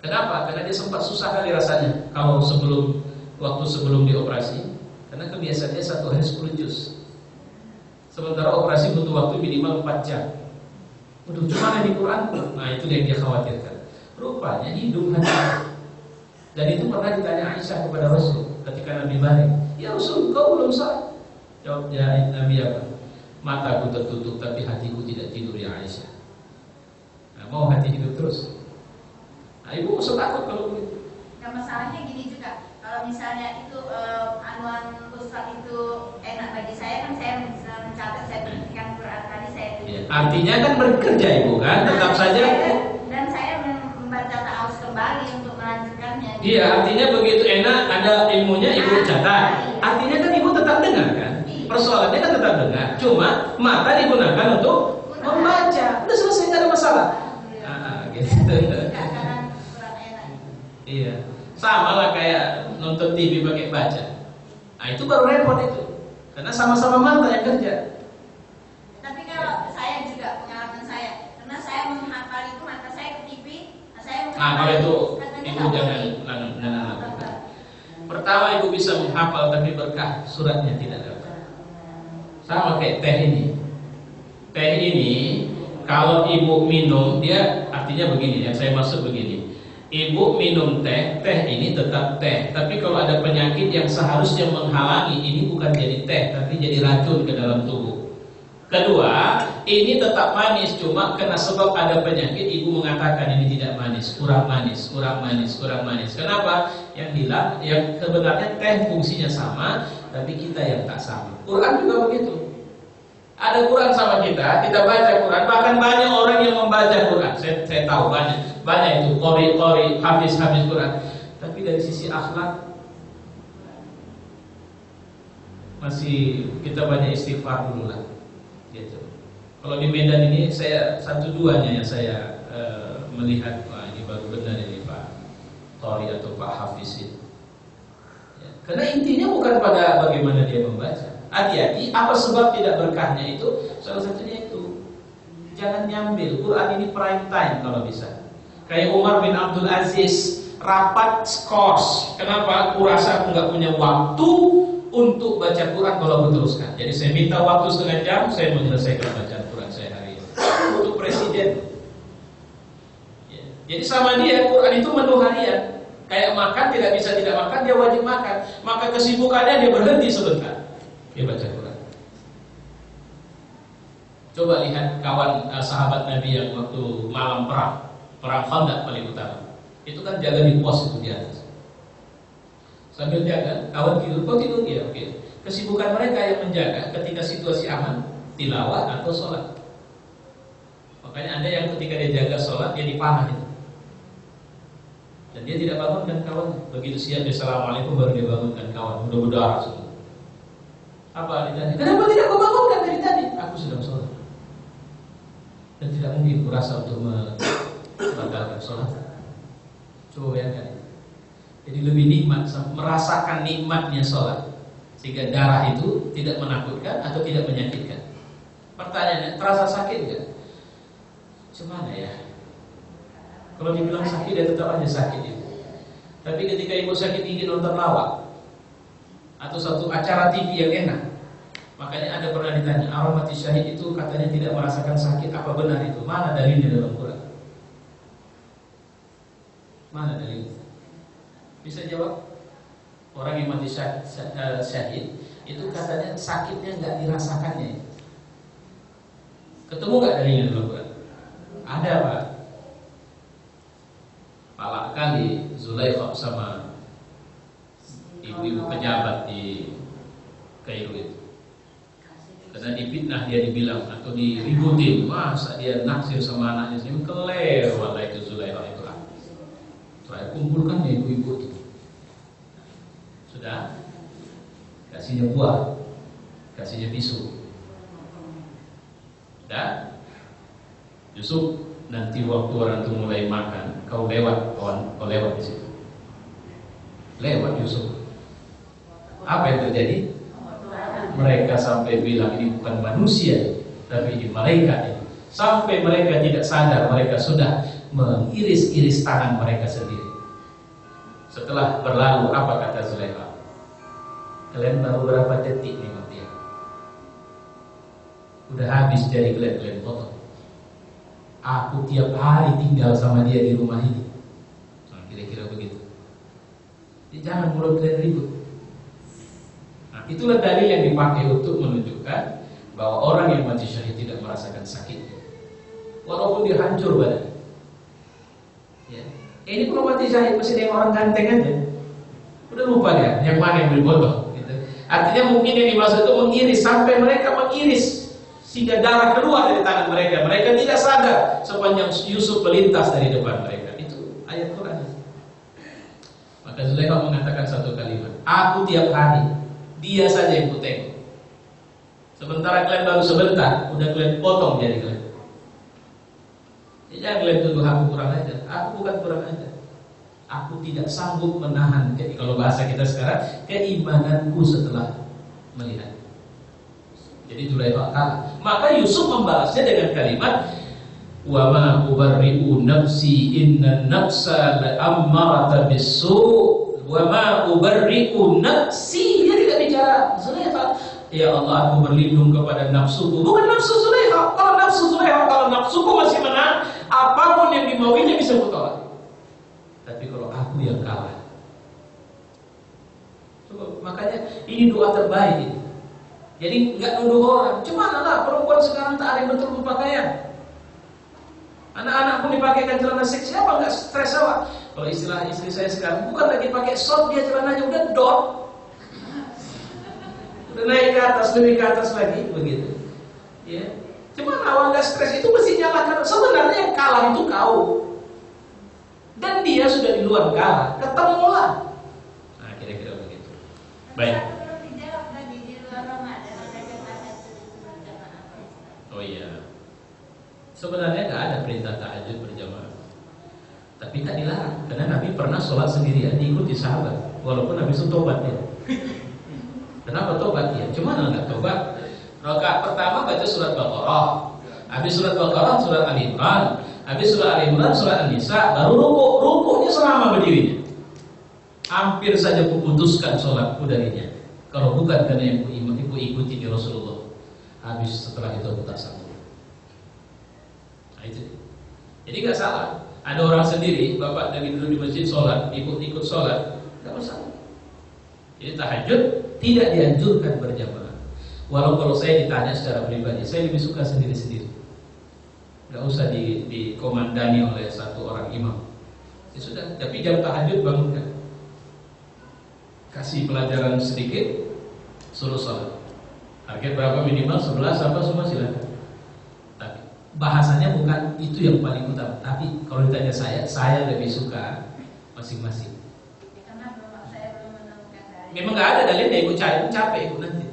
Kenapa? Karena dia sempat susah kali rasanya kalau sebelum dioperasi. Karena kebiasaannya 1 hari 10 juz. Sementara operasi butuh waktu minimal 4 jam. Waduh, cuma di Quran. Nah, itu yang dia khawatirkan. Rupanya hidup hati. Dan itu pernah ditanya Aisyah kepada Rasul ketika Nabi balik. Ya Rasul, kau belum salat? Jawabnya Nabi apa? Mataku tertutup tapi hatiku tidak tidur ya Aisyah. Nah, mau hati hidup terus? Nah, ibu usah takut kalau begitu. Nah, masalahnya gini juga. Kalau misalnya itu anuan Ustaz itu enak bagi saya, kan saya mencatat, saya perhatikan Quran tadi saya ya, artinya kan bekerja ibu kan, tetap saja. Dan saya membaca ta'awuz kembali untuk melanjutkannya. Iya, artinya begitu enak ada ilmunya ibu catat. Artinya kan ibu tetap dengar kan? Persoalannya kan tetap dengar. Cuma mata digunakan untuk membaca. Udah selesai, nggak ada masalah. Gitu. Iya, sama lah kayak nonton TV pakai baca. Nah itu baru repot itu, karena sama-sama mata yang kerja. Tapi kalau saya juga pengalaman saya, karena saya menghafal itu mata saya ke TV, saya menghafal. Kalau itu ibu jangan lakukan. Pertama ibu bisa menghafal tapi berkah suratnya tidak dapat. Sama kayak teh ini. Teh ini kalau ibu minum dia artinya begini, yang saya maksud begini. Ibu minum teh, teh ini tetap teh. Tapi kalau ada penyakit yang seharusnya menghalangi, ini bukan jadi teh, tapi jadi racun ke dalam tubuh. Kedua, ini tetap manis, cuma karena sebab ada penyakit, ibu mengatakan ini tidak manis, kurang manis, kurang manis, kurang manis. Kenapa? Yang bilang, yang sebenarnya teh fungsinya sama, tapi kita yang tak sama. Quran juga begitu. Ada Quran sama kita baca Quran. Bahkan banyak orang yang membaca Quran. Saya tahu banyak itu qori, hafiz Quran. Tapi dari sisi akhlak masih kita banyak istighfar dulu lah. Gitu. Kalau di Medan ini saya satu duanya yang saya melihat, wah ini baru benar ini Pak Qori atau Pak Hafiz itu. Ya, karena intinya bukan pada bagaimana dia membaca. Hati-hati, apa sebab tidak berkahnya itu? Salah satunya itu jangan nyambil. Quran ini prime time kalau bisa. Kayak Umar bin Abdul Aziz, rapat skors. Kenapa? Kurasa aku nggak punya waktu untuk baca Quran kalau berteruskan. Jadi saya minta waktu setengah jam, saya menyelesaikan bacaan Quran saya hari ini. Untuk presiden. Ya. Jadi sama dia, Quran itu menu harian. Kayak makan tidak bisa tidak makan, dia wajib makan. Maka kesibukannya dia berhenti sebentar. Dia baca Quran. Coba lihat kawan sahabat Nabi yang waktu malam perang Khandaq paling utama. Itu kan jaga di pos itu di atas. Sambil jaga, kawan tidur, kok tidur dia? Oke. Kesibukan mereka yang menjaga ketika situasi aman, tilawah atau sholat. Makanya ada yang ketika dia jaga sholat, dia dipanah itu. Dan dia tidak bangunkan kawan. Begitu siap, assalamualaikum, baru dia bangunkan kawan. Udah berdarah semua. Apa ditanya? Kenapa tidak kau bangunkan dari tadi? Aku sedang sholat. Dan tidak mungkin kurasa untuk membatalkan sholat. Coba bayangkan. Jadi lebih nikmat, merasakan nikmatnya sholat, sehingga darah itu tidak menakutkan atau tidak menyakitkan. Pertanyaannya, terasa sakit nggak? Gimana ya? Kalau dibilang sakit, dia tetap aja sakit itu. Tapi ketika ibu sakit ingin nonton lawak atau satu acara TV yang enak, makanya ada pernah ditanya, aromat syahid itu katanya tidak merasakan sakit, apa benar itu? Mana dalilnya dalam Quran? Mana dalilnya? Bisa jawab? Orang yang mati syahid itu katanya sakitnya nggak dirasakannya. Ketemu nggak dalilnya dalam Quran? Ada Pak. Palak kali Zulaikha sama ibu-ibu pejabat di Kairo itu. Karena difitnah dia dibilang atau diributin, masa dia naksir sama anaknya sendiri, kelewat itu Zulaikha itu. Saya kumpulkan ya ibu-ibu itu. Sudah, kasihnya buah, kasihnya pisau. Dan Yusuf, nanti waktu orang itu mulai makan, kau lewat, kawan, kau lewat di situ. Lewat Yusuf. Apa yang terjadi? Mereka sampai bilang ini bukan manusia, tapi ini malaikat. Sampai mereka tidak sadar, mereka sudah mengiris-iris tangan mereka sendiri. Setelah berlalu, apa kata Zulaikha? Kalian baru berapa detik nih dia? Udah habis jari kalian potong. Aku tiap hari tinggal sama dia di rumah ini. Nah, kira-kira begitu. Jadi jangan mulai kalian ribut. Nah, itulah dalil yang dipakai untuk menunjukkan bahwa orang yang mati syahid tidak merasakan sakitnya, walaupun dia hancur badan. Ya. Ini kalau mati syahid masih dengan orang ganteng aja, udah lupa dia yang mana yang berbodoh. Gitu. Artinya mungkin yang dimaksud itu mengiris sampai mereka mengiris sehingga darah keluar dari tangan mereka. Mereka tidak sadar sepanjang Yusuf melintas dari depan mereka. Itu ayat Quran. Maka Zulaikha mengatakan satu kalimat, aku tiap hari dia saja yang kutengok. Sementara kalian baru sebentar, udah kalian potong jari kalian. Jangan kalian tuduh aku kurang ajar. Aku bukan kurang ajar. Aku tidak sanggup menahan, jadi kalau bahasa kita sekarang, keimananku setelah melihat. Jadi Zulaikha kalah. Maka Yusuf membalasnya dengan kalimat, wa ma ubarri'u nafsi inna nafsa la'ammarata bis-su' wa ma ubarri'u nafsi. Dia tidak bicara Zulaikha, ya Allah aku berlindung kepada nafsuku. Bukan nafsu Zulaikha. Kalau nafsu Zulaikha, kalau nafsuku masih menang, apapun yang dimauinya bisa kutolak. Tapi kalau aku yang kalah, coba, makanya ini doa terbaik ini. Jadi nggak nuduh orang. Cuma lah perempuan sekarang tak ada yang betul berpakaian. Anak-anak pun dipakaikan celana seksi, apa nggak stres awak? Kalau istilah istri saya sekarang, bukan lagi pakai short, dia celananya udah dot, udah naik ke atas, lebih ke atas lagi, begitu. Ya, cuma awak nggak stres itu mesti nyalakan. Sebenarnya yang kalah itu kau, dan dia sudah di luar kalah, ketemulah. Nah, kira-kira begitu. Baik. Oh iya, sebenarnya nggak ada perintah tahajud berjamaah, tapi tak dilarang karena Nabi pernah sholat sendirian diikuti sahabat, walaupun Nabi itu tobat ya. Kenapa tobat ya? Cuma nggak tobat. Rakaat pertama baca surat Baqarah, habis surat Baqarah surat Ali Imran, habis surat Ali Imran surat An-Nisa, baru rukuk. Rukuknya selama berdirinya. Hampir saja kuputuskan sholatku darinya, kalau bukan karena yang ku ikuti di Rasulullah. Habis setelah itu aku tak sanggup. Nah itu. Jadi nggak salah. Ada orang sendiri, bapak dari dulu di masjid sholat, ikut sholat, nggak masalah. Jadi tahajud tidak dianjurkan berjamaah. Walau kalau saya ditanya secara pribadi, saya lebih suka sendiri-sendiri. Nggak usah dikomandani oleh satu orang imam. Ya sudah. Tapi jam tahajud bangunkan. Kasih pelajaran sedikit, suruh sholat. Target berapa minimal 11 apa semua silakan. Tapi bahasanya bukan itu yang paling utama. Tapi kalau ditanya saya lebih suka masing-masing. Karena bapak saya belum menemukan dalil. Memang nggak ada dalil ya, ibu capek ibu nanti.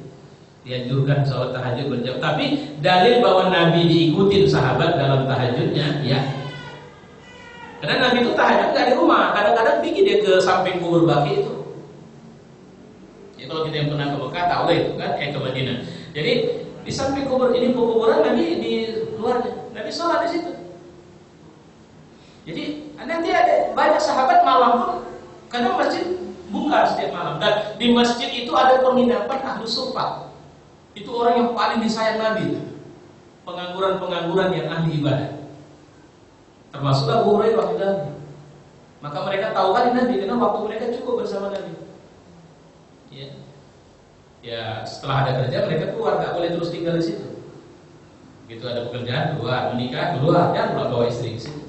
Dianjurkan sholat tahajud berjamaah. Tapi dalil bahwa Nabi diikutin sahabat dalam tahajudnya, ya. Karena Nabi itu tahajud nggak di rumah. Kadang-kadang pergi dia ke samping kubur Baqi itu. Kalau kita yang pernah ke Mekah tahu lah itu kan, ke Madinah. Jadi di samping kubur ini kuburan Nabi di luarnya, Nabi sholat di situ. Jadi nanti ada banyak sahabat malam pun, karena masjid buka setiap malam. Dan di masjid itu ada penginapan ahlu suffah. Itu orang yang paling disayang Nabi. Pengangguran-pengangguran yang ahli ibadah. Termasuk Abu Hurairah di dalamnya. Maka mereka tahu kali Nabi karena waktu mereka cukup bersama Nabi. Ya setelah ada kerja mereka keluar, nggak boleh terus tinggal di situ. Begitu ada pekerjaan keluar, menikah keluar, jangan pula bawa istri ke situ.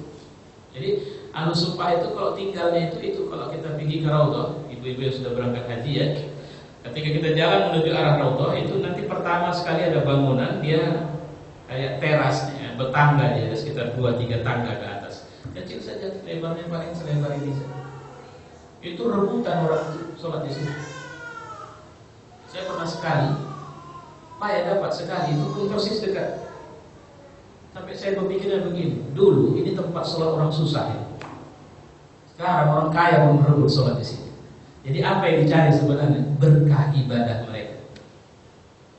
Jadi ahlu suffah itu kalau tinggalnya itu kalau kita pergi ke Raudhah, ibu-ibu yang sudah berangkat haji ya, ketika kita jalan menuju arah Raudhah itu nanti pertama sekali ada bangunan, dia kayak terasnya, bertangga dia, ada sekitar 2-3 tangga ke atas. Kecil saja, lebarnya paling selebar ini saja. Itu rebutan orang sholat di situ. Saya pernah sekali, saya dapat sekali itu pun persis dekat. Sampai saya berpikirnya begini, dulu ini tempat sholat orang susah ya. Sekarang orang kaya pun berebut sholat di sini. Jadi apa yang dicari sebenarnya? Berkah ibadah mereka.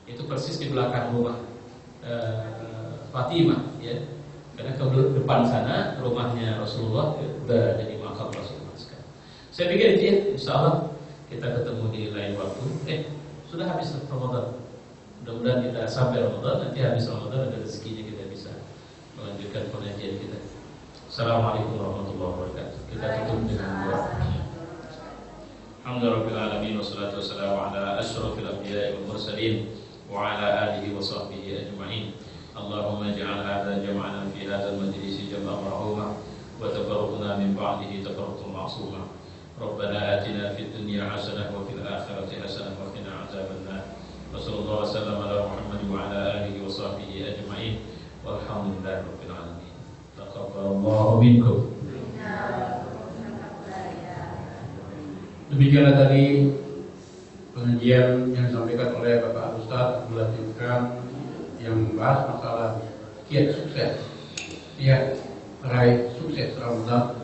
Itu persis di belakang rumah Fatimah ya. Karena ke depan sana rumahnya Rasulullah ya, udah jadi makam Rasulullah sekarang. Saya pikir ya, insya Allah kita ketemu di lain waktu. Sudah habis Ramadan. Mudah-mudahan kita sampai Ramadan, nanti habis Ramadan ada rezekinya kita bisa melanjutkan pengajian kita. Assalamualaikum warahmatullahi wabarakatuh. Kita tutup dengan doa. Alhamdulillahirabbil alamin wassalatu wassalamu ala asyrafil anbiya'i wal mursalin wa ala alihi wa sahbihi ajma'in. Allahumma ij'al hadha jam'ana fi hadzal majlisi jam'an marhuma wa tafarraqna min ba'dihi tafarruqan ma'suma. Rabbana atina fid dunya hasanah wa fil akhirati hasanah wa qina adzabannar. Wa sallallahu wasallam ala Muhammad wa ala alihi wa sahbihi ajma'in. Walhamdulillahi rabbil alamin. Taqabbalallahu minkum. Demikianlah tadi pengajian yang disampaikan oleh Bapak Ustaz Latif Khan yang membahas masalah kiat sukses, kiat meraih sukses Ramadhan.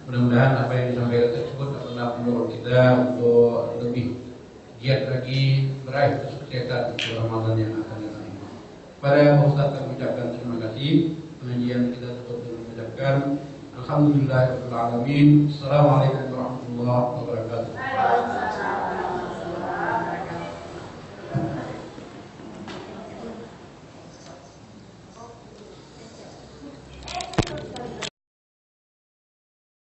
Mudah-mudahan apa yang disampaikan tersebut dapat mendorong kita untuk lebih giat lagi meraih kesuksesan di Ramadhan yang akan datang. Pada Ustaz kami ucapkan terima kasih. Pengajian kita tutup dengan mengucapkan Alhamdulillahirabbil alamin. Assalamualaikum warahmatullahi wabarakatuh.